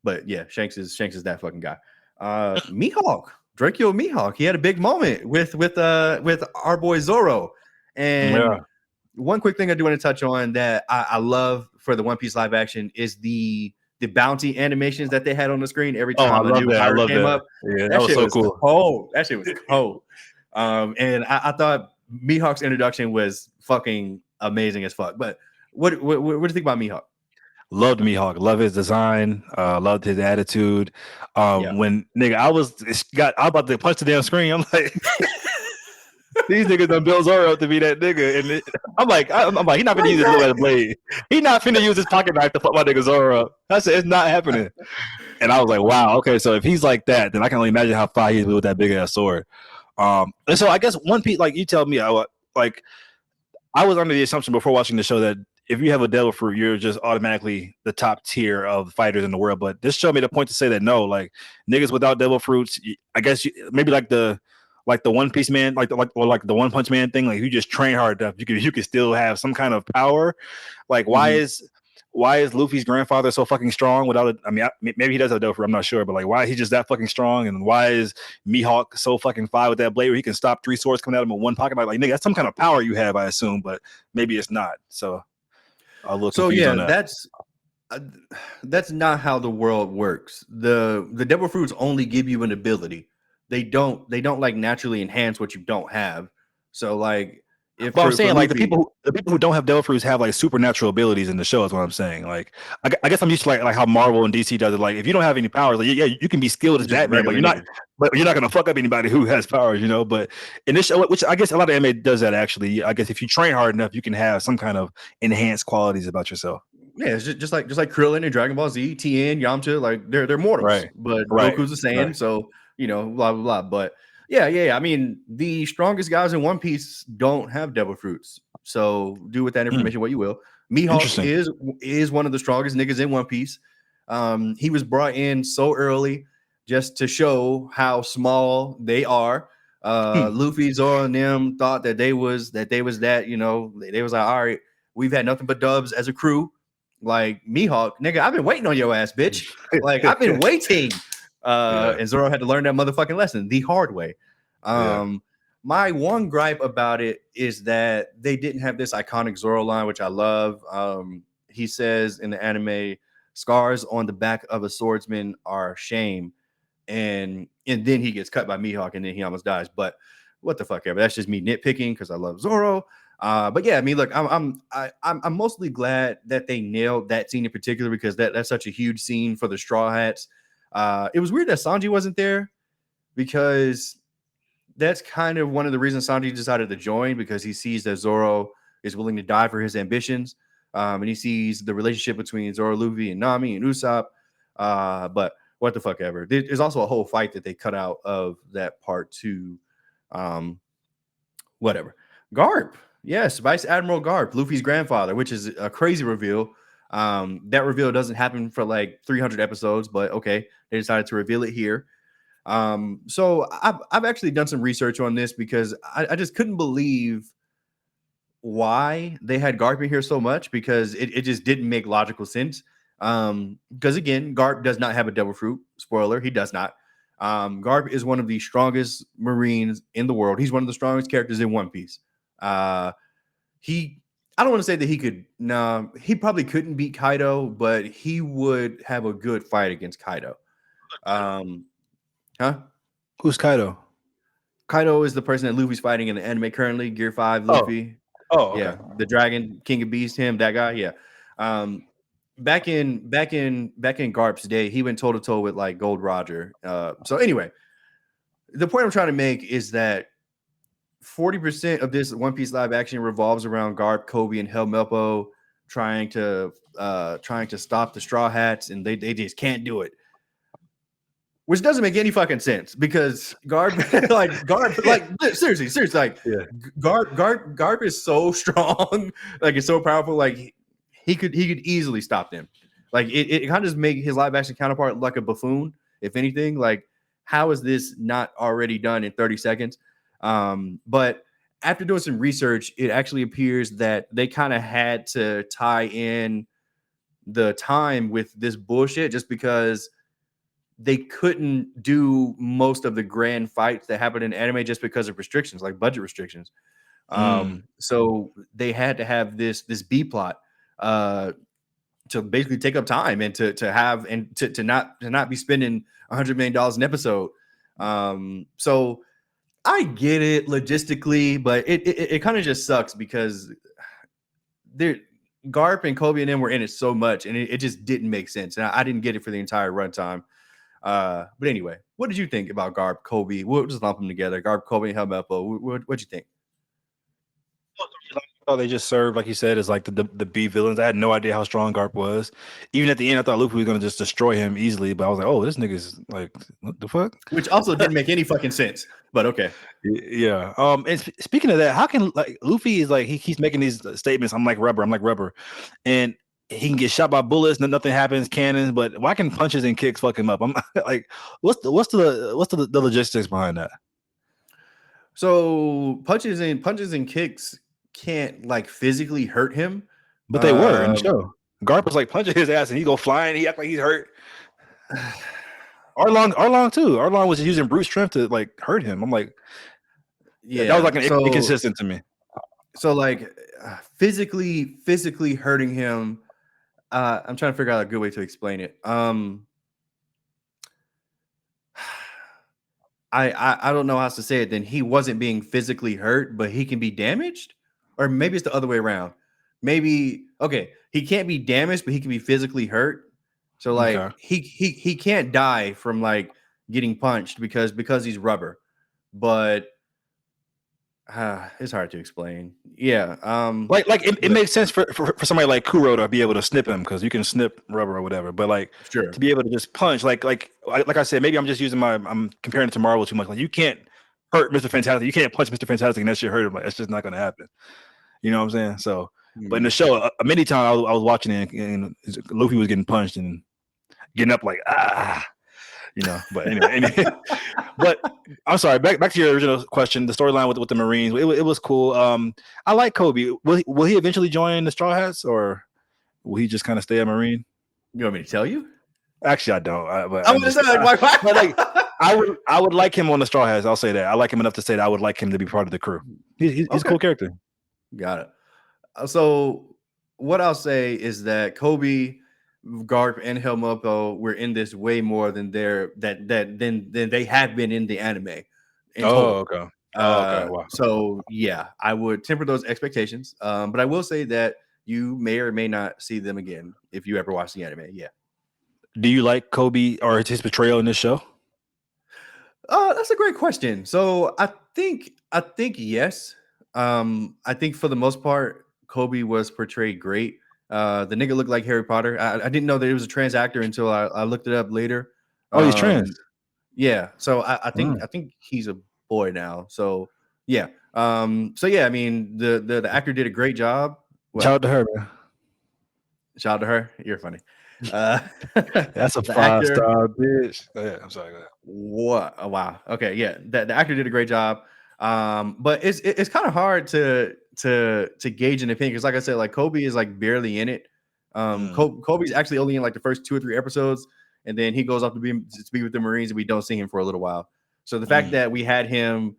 but yeah, Shanks is that fucking guy. Mihawk, Drakeo Mihawk, he had a big moment with our boy Zoro. And Yeah. one quick thing I do want to touch on that I love for the One Piece live action is the bounty animations that they had on the screen every Oh, I time a love new that. I pirate love came that. up. Yeah, that That was shit so was cool. cold. That shit was cold. And I thought Mihawk's introduction was fucking amazing as fuck. But what do you think about Mihawk? Loved Mihawk. Love his design. Loved his attitude. Yeah. When nigga, I was about to punch the damn screen. I'm like, these niggas done built Zoro up to be that nigga, and I'm like, he not finna Like use his little that. ass blade. He not finna use his pocket knife to fuck my nigga Zoro up. I said it's not happening. And I was like, wow, okay, so if he's like that, then I can only imagine how far he's with that big ass sword. And so I guess One Piece, like you tell me, like I was under the assumption before watching the show that if you have a devil fruit, you're just automatically the top tier of fighters in the world. But this show made a point to say that no, like niggas without devil fruits, I guess maybe like the One Piece man, like the One Punch Man thing, like you just train hard enough, you can still have some kind of power. Like Mhm. why is Luffy's grandfather so fucking strong without it? I mean, maybe he does have devil fruit, I'm not sure, but like why is he just that fucking strong? And why is Mihawk so fucking fire with that blade where he can stop three swords coming out of him in one pocket? Like nigga, that's some kind of power you have, I assume, but maybe it's not. So I'm a little So confused yeah, on that. uh, that's not how the world works. The devil fruits only give you an ability. They don't like naturally enhance what you don't have. So like if But I'm for saying like Luffy, the people who don't have devil fruits have like supernatural abilities in the show. Is what I'm saying. Like I guess I'm used to like how Marvel and DC does it. Like if you don't have any powers, like yeah, you can be skilled as just Batman, regular niggas. but you're not gonna fuck up anybody who has powers, you know. But in this show, which I guess a lot of anime does that actually. I guess if you train hard enough, you can have some kind of enhanced qualities about yourself. Yeah, it's just like Krillin and Dragon Ball Z, Tien, Yamcha, like they're mortals, Right. but Right. Goku's a Right. Saiyan, so blah blah blah. But yeah. I mean, the strongest guys in One Piece don't have devil fruits. So do with that Hmm. information what you will. Mihawk Interesting. is one of the strongest niggas in One Piece. He was brought in so early just to show how small they are. Hmm. Luffy, Zoro, and them thought they was like, all right, we've had nothing but dubs as a crew like Mihawk, nigga, I've been waiting on your ass, bitch. Like I've been waiting. Yeah. And Zoro had to learn that motherfucking lesson the hard way. Yeah. Um, my one gripe about it is that they didn't have this iconic Zoro line, which I love. He says in the anime, "Scars on the back of a swordsman are shame," and then he gets cut by Mihawk, and then he almost dies. But what the fuck ever. That's just me nitpicking because I love Zoro. But yeah, I mean, look, I'm mostly glad that they nailed that scene in particular because that's such a huge scene for the Straw Hats. It was weird that Sanji wasn't there because that's kind of one of the reasons Sanji decided to join because he sees that Zoro is willing to die for his ambitions, and he sees the relationship between Zoro, Luffy, and Nami and Usopp. But what the fuck ever. There's also a whole fight that they cut out of that part too. Um, whatever. Garp, yes, Vice Admiral Garp, Luffy's grandfather, which is a crazy reveal. That reveal doesn't happen for like 300 episodes, but okay, they decided to reveal it here. So I've actually done some research on this because I just couldn't believe why they had Garp in here so much because it just didn't make logical sense. Because again, Garp does not have a devil fruit. Spoiler, he does not. Garp is one of the strongest Marines in the world. He's one of the strongest characters in One Piece. Uh, he I don't want to say that he could. No, he probably couldn't beat Kaido, but he would have a good fight against Kaido. Um, huh? Who's Kaido? Kaido is the person that Luffy's fighting in the anime currently. Gear 5 Oh, Luffy. oh, okay. Yeah, the Dragon King of Beast. Him, that guy. Yeah. Um, back in Garp's day, he went toe to toe with like Gold Roger. So anyway, the point I'm trying to make is that 40% of this One Piece live action revolves around Garp, Kobe, and Helmeppo trying to stop the Straw Hats, and they just can't do it. Which doesn't make any fucking sense because Garp, seriously, like Yeah. Garp is so strong, like it's so powerful, like he could easily stop them. Like it kind of just make his live action counterpart like a buffoon, if anything. Like, how is this not already done in 30 seconds? But after doing some research, it actually appears that they kind of had to tie in the time with this bullshit just because they couldn't do most of the grand fights that happen in anime just because of restrictions, like budget restrictions. Mm. So they had to have this B plot to basically take up time and to have and to not be spending $100 million an episode. So I get it logistically, but it kind of just sucks because they're Garp and Kobe and them were in it so much, and it just didn't make sense. And I didn't get it for the entire runtime. But anyway, what did you think about Garp, Kobe? We'll just lump them together. Garp, Kobe, and Helmeppo. What'd you think? Oh, they just served, like you said, as like the B villains. I had no idea how strong Garp was. Even at the end, I thought Luffy was gonna just destroy him easily, but I was like, oh, this nigga's like, what the fuck? Which also didn't make any fucking sense. But okay. Yeah. And speaking of that, how can like Luffy is like he keeps making these statements? I'm like rubber. I'm like rubber, and he can get shot by bullets. Nothing happens. Cannons, but why can punches and kicks fuck him up? I'm like, what's the logistics behind that? So punches and kicks can't like physically hurt him. But they were in the Um, show. Garp was like punching his ass, and he go flying. He act like he's hurt. Arlong too. Arlong was just using brute strength to like hurt him. I'm like, that was yeah. like an So inconsistent to me. so like physically hurting him. I'm trying to figure out a good way to explain it. I don't know how to say it. Then he wasn't being physically hurt, but he can be damaged, or maybe it's the other way around. Maybe okay, he can't be damaged, but he can be physically hurt. So Okay. like he can't die from like getting punched because he's rubber, but it's hard to explain. Yeah. Like it But makes sense for somebody like Kuro to be able to snip him because you can snip rubber or whatever. But like to sure. be able to just punch, like I said, maybe I'm comparing it to Marvel too much. Like you can't hurt Mr. Fantastic. You can't punch Mr. Fantastic and that shit hurt him. Like it's just not gonna happen. You know what I'm saying? So, but in the Hmm. show, many times I was watching it and Luffy was getting punched and getting up like But anyway, but I'm sorry. Back to your original question. The storyline with the Marines, it was cool. I like Kobe. Will he eventually join the Straw Hats, or will he just kind of stay a Marine? You want me to tell you? Actually, I don't. But I I'm want to just. say like But like, why? I would like him on the Straw Hats. I'll say that. I like him enough to say that I would like him to be part of the crew. He's a Okay, cool character. got it. So what I'll say is that Kobe, Garp, and Helmuppo were in this way more than than they have been in the anime in Oh, total. okay. Oh, okay. Wow. So yeah, I would temper those expectations. But I will say that you may or may not see them again if you ever watch the anime. Yeah. Do you like Kobe or his portrayal in this show? That's a great question. So I think yes. I think for the most part, Kobe was portrayed great. The nigga looked like Harry Potter. I didn't know that he was a trans actor until I looked it up later. Oh, he's trans. Um, yeah. So I think Mm. I think he's a boy now. So yeah. So yeah, I mean the actor did a great job. Shout What? out to her, man. Shout out to her. You're funny. Uh, That's a the actor. five-star bitch. Oh, yeah, I'm sorry. Go ahead. What? Oh, wow. Okay, yeah. The actor did a great job. But it's kind of hard to gauge an opinion because, like I said, like Kobe is like barely in it. Mm, Kobe's actually only in like the first 2 or 3 episodes, and then he goes off to be with the Marines, and we don't see him for a little while. So the fact mm. that we had him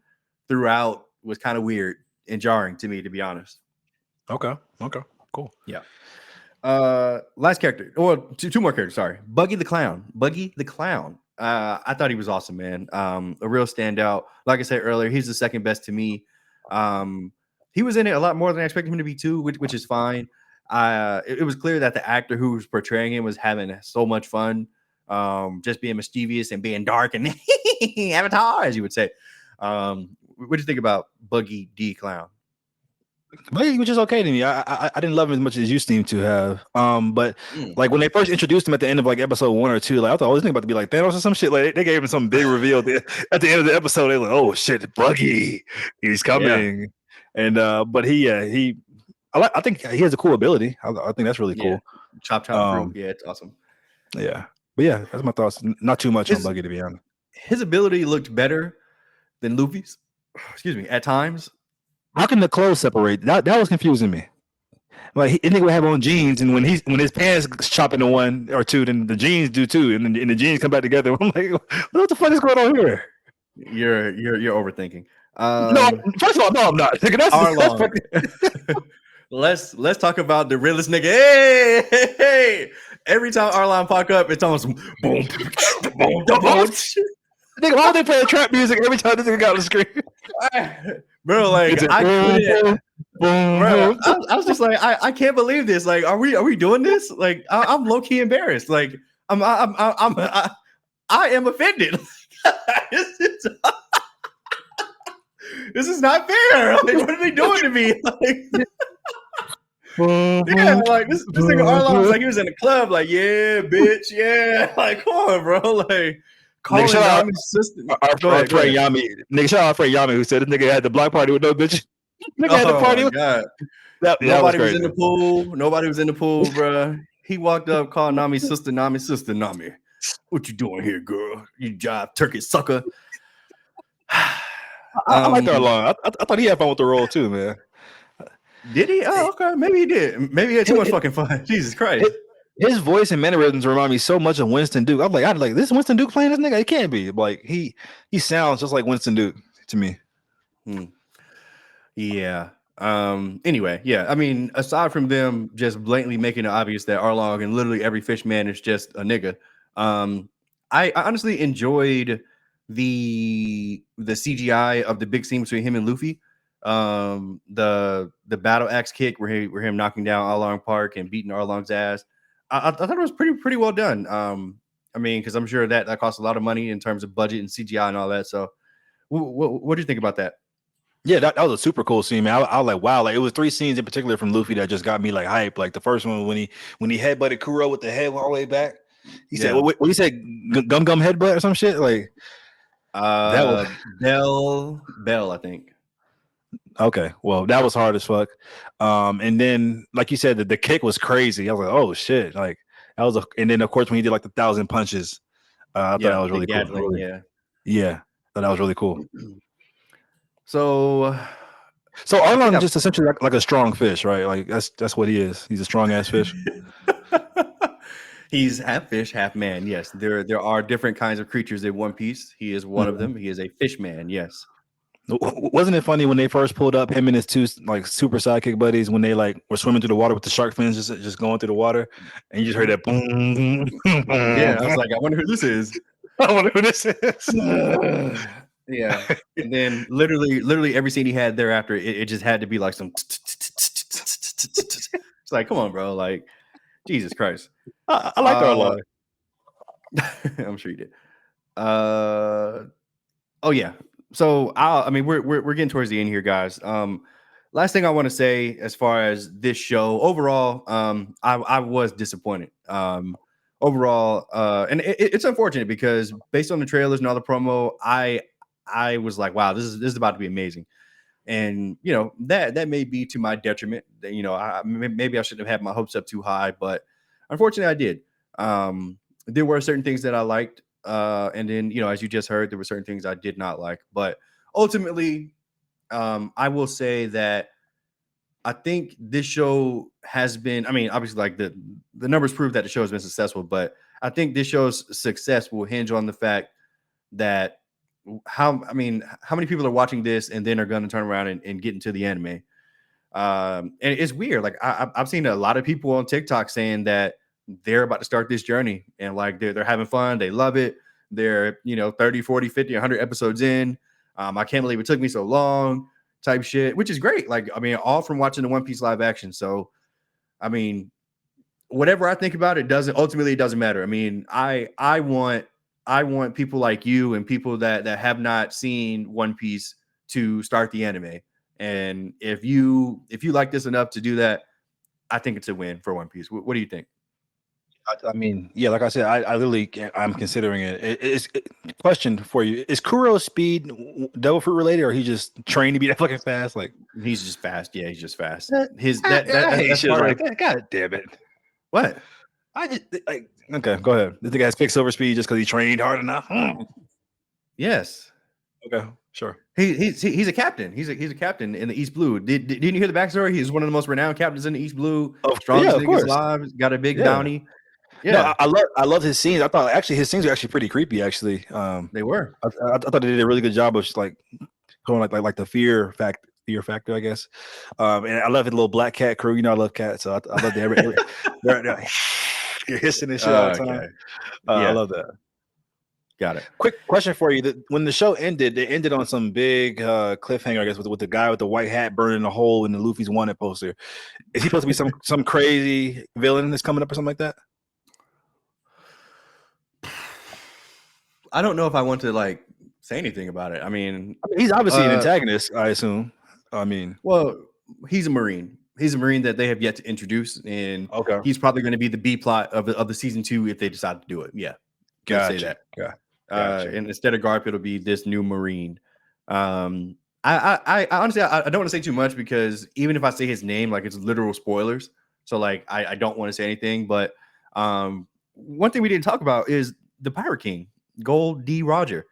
throughout was kind of weird and jarring to me, to be honest. Okay. Okay. Cool. Yeah. Last character, or two more characters. Sorry, Buggy the Clown. Buggy the Clown. I thought he was awesome, man. A real standout. Like I said earlier, he's the second best to me. Um, he was in it a lot more than I expected him to be too, which is fine. It was clear that the actor who was portraying him was having so much fun, just being mischievous and being dark and Avatar, as you would say. What do you think about Buggy D Clown? But he was just okay to me. I didn't love him as much as you seem to have. But Mm, like when they first introduced him at the end of like episode 1 or 2, like I thought, oh, this thing about to be like Thanos or some shit. Like they gave him some big reveal at the end of the episode. They were like, oh shit, Buggy, he's yeah, coming. And but he, I think he has a cool ability. I think that's really yeah. cool. Chop chop fruit. Um, Yeah, it's awesome. yeah, but yeah, that's my thoughts. Not too much on His Buggy to be honest. his ability looked better than Luffy's. Excuse me. At times, How can the clothes separate? That was confusing me. Like he nigga would have on jeans, and when his pants chop into 1 or 2, then the jeans do too, and the jeans come back together. I'm like, what the fuck is going on here? you're overthinking. No, first of all, no, I'm not. Nigga, that's Arlong. fucking, Let's talk about the realest nigga. Hey, hey, hey. Every time Arlong pop up, it's almost boom, boom, boom, boom. nigga. Why would they play trap music every time this nigga got on the screen? Bro, like It's a I couldn't. boom, Bro, boom. I was just like, I can't believe this. Like, are we doing this? Like, I'm low key embarrassed. Like, I am offended. this, is, this is not fair. Like, what are they doing to me? Like, yeah, like this nigga Arlong was like he was in a club. Like, yeah, bitch, yeah. Like, come on, bro. Like, Nigga, calling shout out Nami's sister. Go our ahead, go friend ahead. Yami. Nigga, shout out friend Yami who said this nigga had the block party with no bitch. Nigga had the Oh party my with god. that was Nobody was in the crazy. pool. Nobody was in the pool, bro. He walked up, called Nami's sister, Nami. What you doing here, girl? You jive turkey sucker. I like that along. I thought he had fun with the role too, man. Did he? Oh, okay. Maybe he did. Maybe he had too much His, fucking fun. Jesus Christ. his voice and mannerisms remind me so much of Winston Duke. I'm like, this Winston Duke playing this nigga? It can't be. Like he sounds just like Winston Duke to me. Hmm. Yeah. Anyway, yeah. I mean, aside from them just blatantly making it obvious that Arlong and literally every fish man is just a nigga, um, I honestly enjoyed the CGI of the big scene between him and Luffy. The battle axe kick where him knocking down Arlong Park and beating Arlong's ass. I thought it was pretty well done. I mean, because I'm sure that costs a lot of money in terms of budget and CGI and all that. So, what do you think about that? Yeah, that was a super cool scene, man. I was like, wow, like it was 3 scenes in particular from Luffy that just got me like hype. Like the first one when he headbutted Kuro with the head all the way back. He said, Yeah. what he said, gum headbutt or some shit. Like that was Bell, I think. okay. Well, that was hard as fuck. And then like you said, the kick was crazy. I was like, oh shit, like that was and then of course when he did like the 1,000 punches, I thought that Yeah, was the really cool. Gatling. Yeah. Yeah, I thought that was really cool. So So I think Arlong is I've. just essentially like a strong fish, right? Like that's what he is. He's a strong ass fish. He's half fish, half man. Yes, there are different kinds of creatures in One Piece. He is one of Mhm. them. He is a fish man. Yes. Wasn't it funny when they first pulled up him and his two like super sidekick buddies when they like were swimming through the water with the shark fins just going through the water and you just heard that boom, boom, Yeah, I was boom. like, I wonder who this is. I wonder who this is. Yeah, and then literally every scene he had thereafter, it just had to be like some. It's like, come on, bro. Like, Jesus Christ. I like our Uh, line. I'm sure you did. Uh, oh yeah. So I mean, we're getting towards the end here, guys. Last thing I want to say as far as this show overall, I was disappointed. Overall, and it's unfortunate because based on the trailers and all the promo, I was like, wow, this is about to be amazing. And you know that may be to my detriment. You know, maybe I shouldn't have had my hopes up too high, but unfortunately, I did. There were certain things that I liked, and then you know, as you just heard, there were certain things I did not like. But ultimately, I will say that I think this show has been. I mean, obviously, like the numbers prove that the show has been successful, but I think this show's success will hinge on the fact that how many people are watching this and then are going to turn around and get into the anime. And it's weird. Like I've seen a lot of people on TikTok saying that they're about to start this journey and like they're having fun. They love it. They're, 30, 40, 50, 100 episodes in. I can't believe it took me so long type shit, which is great. Like, I mean, all from watching the One Piece live action. So, I mean, whatever I think about it doesn't matter. I mean, I want people like you and people that have not seen One Piece to start the anime. And if you like this enough to do that, I think it's a win for One Piece. What do you think? I mean, yeah, like I said, I literally I'm considering it. Question for you: is Kuro's speed devil fruit related, or he just trained to be that fucking fast? Like, He's just fast. Yeah, he's just fast. His that I hate that's shit part like of that. God damn it! what? I just like okay, go ahead. This guy has quicksilver speed just because he trained hard enough. Yes. Okay, sure. He's a captain. He's a captain in the East Blue. Didn't you hear the backstory? He's one of the most renowned captains in the East Blue. Yeah, Strongest of niggas course. alive. Got a big Yeah. bounty. No, Yeah, I love his scenes. I thought actually his scenes are actually pretty creepy. Actually, they were. I thought they did a really good job of just like going like the fear factor, I guess. And I love his little black cat crew. You know, I love cats, so I love the they're you're hissing and shit all the time. Okay. I Yeah, love that. got it. Quick question for you: when the show ended, they ended on some big cliffhanger, I guess, with the guy with the white hat burning a hole in the Luffy's wanted poster. Is he supposed to be some crazy villain that's coming up or something like that? I don't know if I want to like say anything about it. I mean, I mean, he's obviously an uh, antagonist, I assume. I mean, well, he's a Marine. He's a Marine that they have yet to introduce, and okay, he's probably going to be the B plot of the season 2 if they decide to do it. Yeah, let's say gotcha, that. gotcha. And instead of Garp, it'll be this new Marine. Um, I honestly I don't want to say too much because even if I say his name, like it's literal spoilers. So like I don't want to say anything. But one thing we didn't talk about is the Pirate King, Gold D. Roger.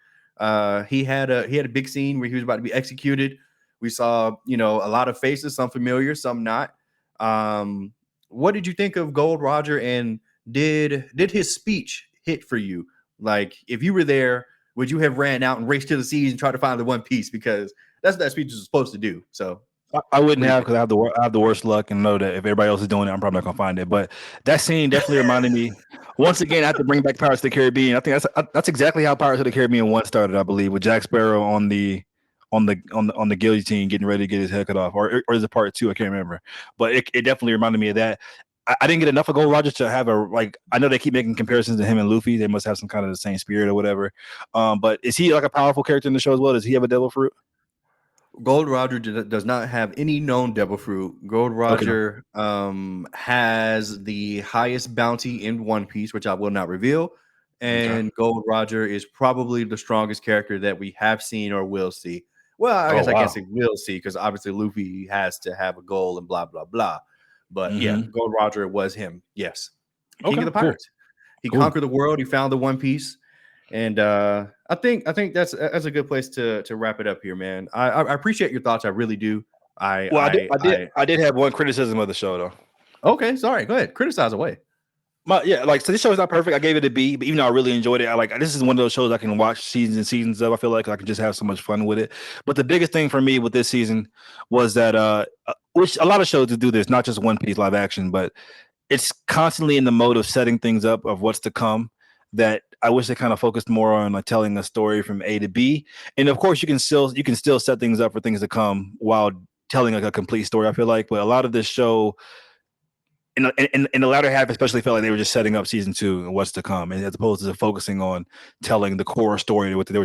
He had a big scene where he was about to be executed. We saw a lot of faces, some familiar, some not. Um, what did you think of Gold Roger, and did his speech hit for you? Like, if you were there, would you have ran out and raced to the seas and tried to find the One Piece? Because that's what that speech is supposed to do. So, I wouldn't what do you have think? because I have the worst luck and know that if everybody else is doing it, I'm probably not gonna find it. But that scene definitely reminded me. Once again, I have to bring back Pirates of the Caribbean. I think that's exactly how Pirates of the Caribbean one started, I believe, with Jack Sparrow on the guillotine getting ready to get his head cut off, or is it part two? I can't remember, but it definitely reminded me of that. I didn't get enough of Gold Roger to have a like. I know they keep making comparisons to him and Luffy. They must have some kind of the same spirit or whatever. But is he like a powerful character in the show as well? Does he have a devil fruit? Gold Roger does not have any known devil fruit. Gold Okay. Roger has the highest bounty in One Piece, which I will not reveal. Okay. And Gold Roger is probably the strongest character that we have seen or will see. Well, I Oh guess I can't wow. say will see because obviously Luffy has to have a goal and blah blah blah. But yeah, Mm-hmm. Gold Roger was him. Yes, King Okay. of the Cool. Pirates. He Cool. conquered the world. He found the One Piece. And I think that's a good place to wrap it up here, man. I appreciate your thoughts. I really do. I Well, I I I did have one criticism of the show though. okay. Sorry. Go ahead. Criticize away. Yeah, like so this show is not perfect. I gave it a B, but even though I really enjoyed it, I like this is one of those shows I can watch seasons and seasons of. I feel like I can just have so much fun with it. But the biggest thing for me with this season was that which a lot of shows do this, not just One Piece live action, but it's constantly in the mode of setting things up of what's to come. That I wish they kind of focused more on like telling a story from A to B. And of course you can still set things up for things to come while telling like a complete story. I feel like, but a lot of this show in the latter half, especially felt like they were just setting up season two and what's to come, and as opposed to focusing on telling the core story what they were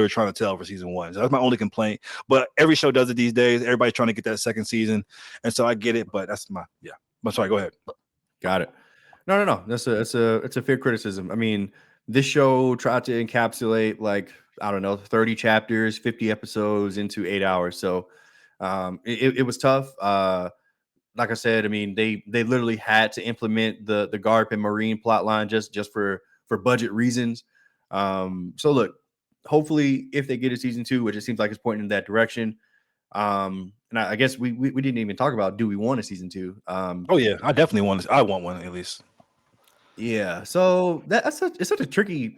trying to tell for season one. So that's my only complaint. But every show does it these days. Everybody's trying to get that second season, and so I get it. But that's my yeah. I'm sorry. Go ahead. Got it. No, no, no. That's a fair criticism. I mean, this show tried to encapsulate like I don't know, 30 chapters, 50 episodes into 8 hours. So it was tough. Like I said, I mean, they literally had to implement the Garp and Marine plot line just for budget reasons. So look, hopefully, if they get a season 2, which it seems like it's pointing in that direction, and I guess we didn't even talk about do we want a season 2? Oh yeah, I definitely want. I want one at least. Yeah, so it's such a tricky.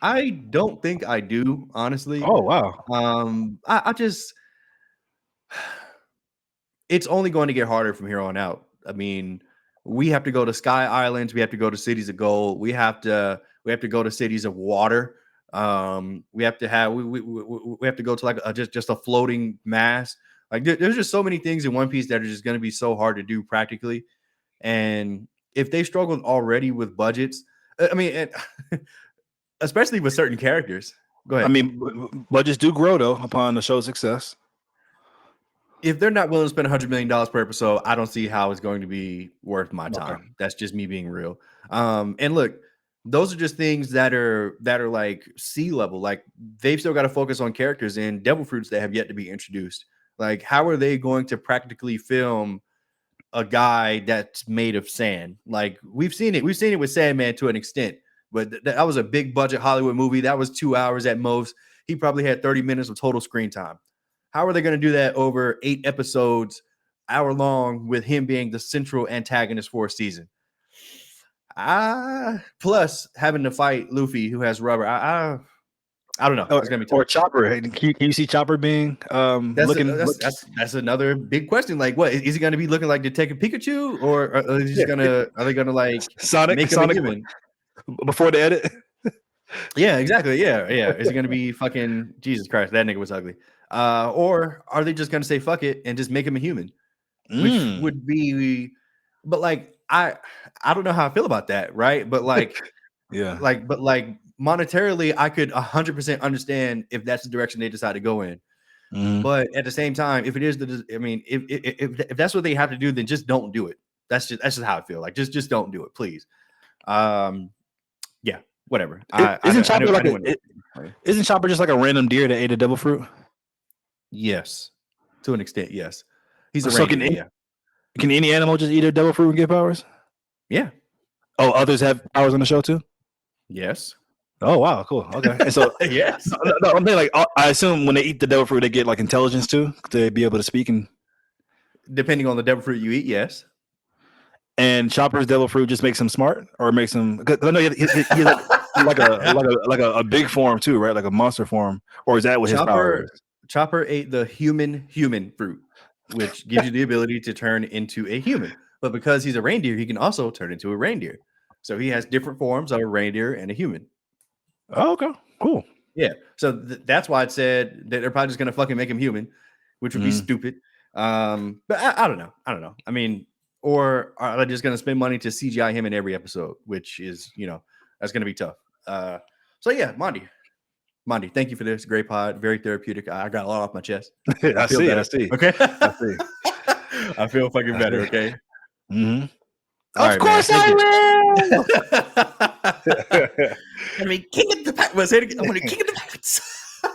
I don't think I do honestly. Oh wow. I just it's only going to get harder from here on out. I mean, we have to go to sky islands, we have to go to cities of gold, we have to go to cities of water. We have to have we have to go to like just a floating mass. Like there's just so many things in One Piece that are just going to be so hard to do practically. And if they struggled already with budgets, I mean, especially with certain characters. Go I ahead. mean, budgets do grow though upon the show's success. If they're not willing to spend $100 million per episode, I don't see how it's going to be worth my Okay. time. That's just me being real. And look, those are just things that are like sea level. Like they've still got to focus on characters and devil fruits that have yet to be introduced. Like, how are they going to practically film a guy that's made of sand? Like we've seen it with Sandman to an extent, but that was a big budget Hollywood movie. That was 2 hours at most. He probably had 30 minutes of total screen time. How are they going to do that over 8 episodes, hour long, with him being the central antagonist for a season? Plus having to fight Luffy, who has rubber. I don't know. It's gonna be tough. Or Chopper. Hey, can you see Chopper being That's another big question. Like, what is he going to be looking like, Detective Pikachu, or are they just are they gonna like make him a human? before the edit? Yeah, exactly. Yeah. Is it going to be fucking Jesus Christ? That nigga was ugly. Or are they just going to say fuck it and just make him a human? Which would be, but like I don't know how I feel about that, right? But like, Yeah. but like monetarily, I could 100% understand if that's the direction they decide to go in. But at the same time, if it is I mean, if that's what they have to do, then just don't do it. That's just how I feel. Like just don't do it, please. Yeah, whatever. Isn't Chopper just like a random deer that ate a devil fruit? Yes, to an extent, yes. He's a So reindeer. can any animal just eat a devil fruit and get powers? Yeah. Oh, others have powers on the show too? Yes. Oh wow, cool. Okay. And so yes. no, I'm saying, like, I assume when they eat the devil fruit, they get like intelligence too, to be able to speak. And depending on the devil fruit you eat, yes. And Chopper's devil fruit just makes him smart, or makes him? Because I know he's like a big form too, right? Like a monster form, or is that what his power is? Chopper ate the human fruit, which gives you the ability to turn into a human. But because he's a reindeer, he can also turn into a reindeer. So he has different forms of a reindeer and a human. Oh, okay, cool. Yeah, so that's why it said that they're probably just gonna fucking make him human, which would be stupid. But I don't know. I mean, or are they just gonna spend money to CGI him in every episode, which is, that's gonna be tough. So yeah, Mondy, thank you for this great pod, very therapeutic. I got a lot off my chest. I see. Okay, I see. I feel fucking better. Okay. Of course I will. I mean, king of the pirates. I'm gonna king of the pirates.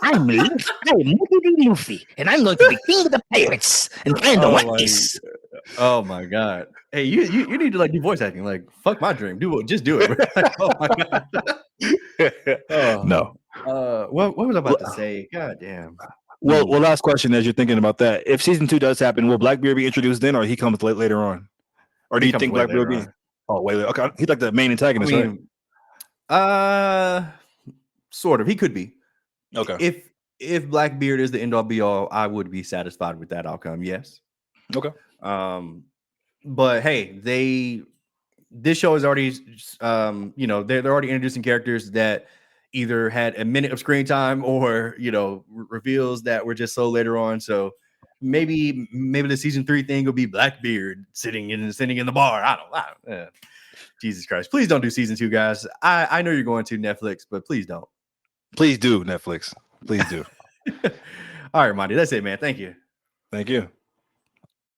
I'm Luffy, and I'm going to be king of the pirates and find the One Piece. Oh my god! Hey, you need to like do voice acting. Like, fuck my dream. Just do it. Oh my god. No. What was I about to say? God damn. Well, last question. As you're thinking about that, if season 2 does happen, will Blackbeard be introduced then, or he comes later on? Or do you think Blackbeard will be? Oh, wait. Okay, he's like the main antagonist, right? Sort of. He could be. Okay. If Blackbeard is the end all be all, I would be satisfied with that outcome. Yes. Okay. But hey, this show is already, they're already introducing characters that either had a minute of screen time or, reveals that were just so later on. So maybe the season 3 thing will be Blackbeard sitting in the bar. I don't. Jesus Christ! Please don't do season 2, guys. I know you're going to Netflix, but please don't. Please do, Netflix. Please do. All right, Monty. That's it, man. Thank you. Thank you.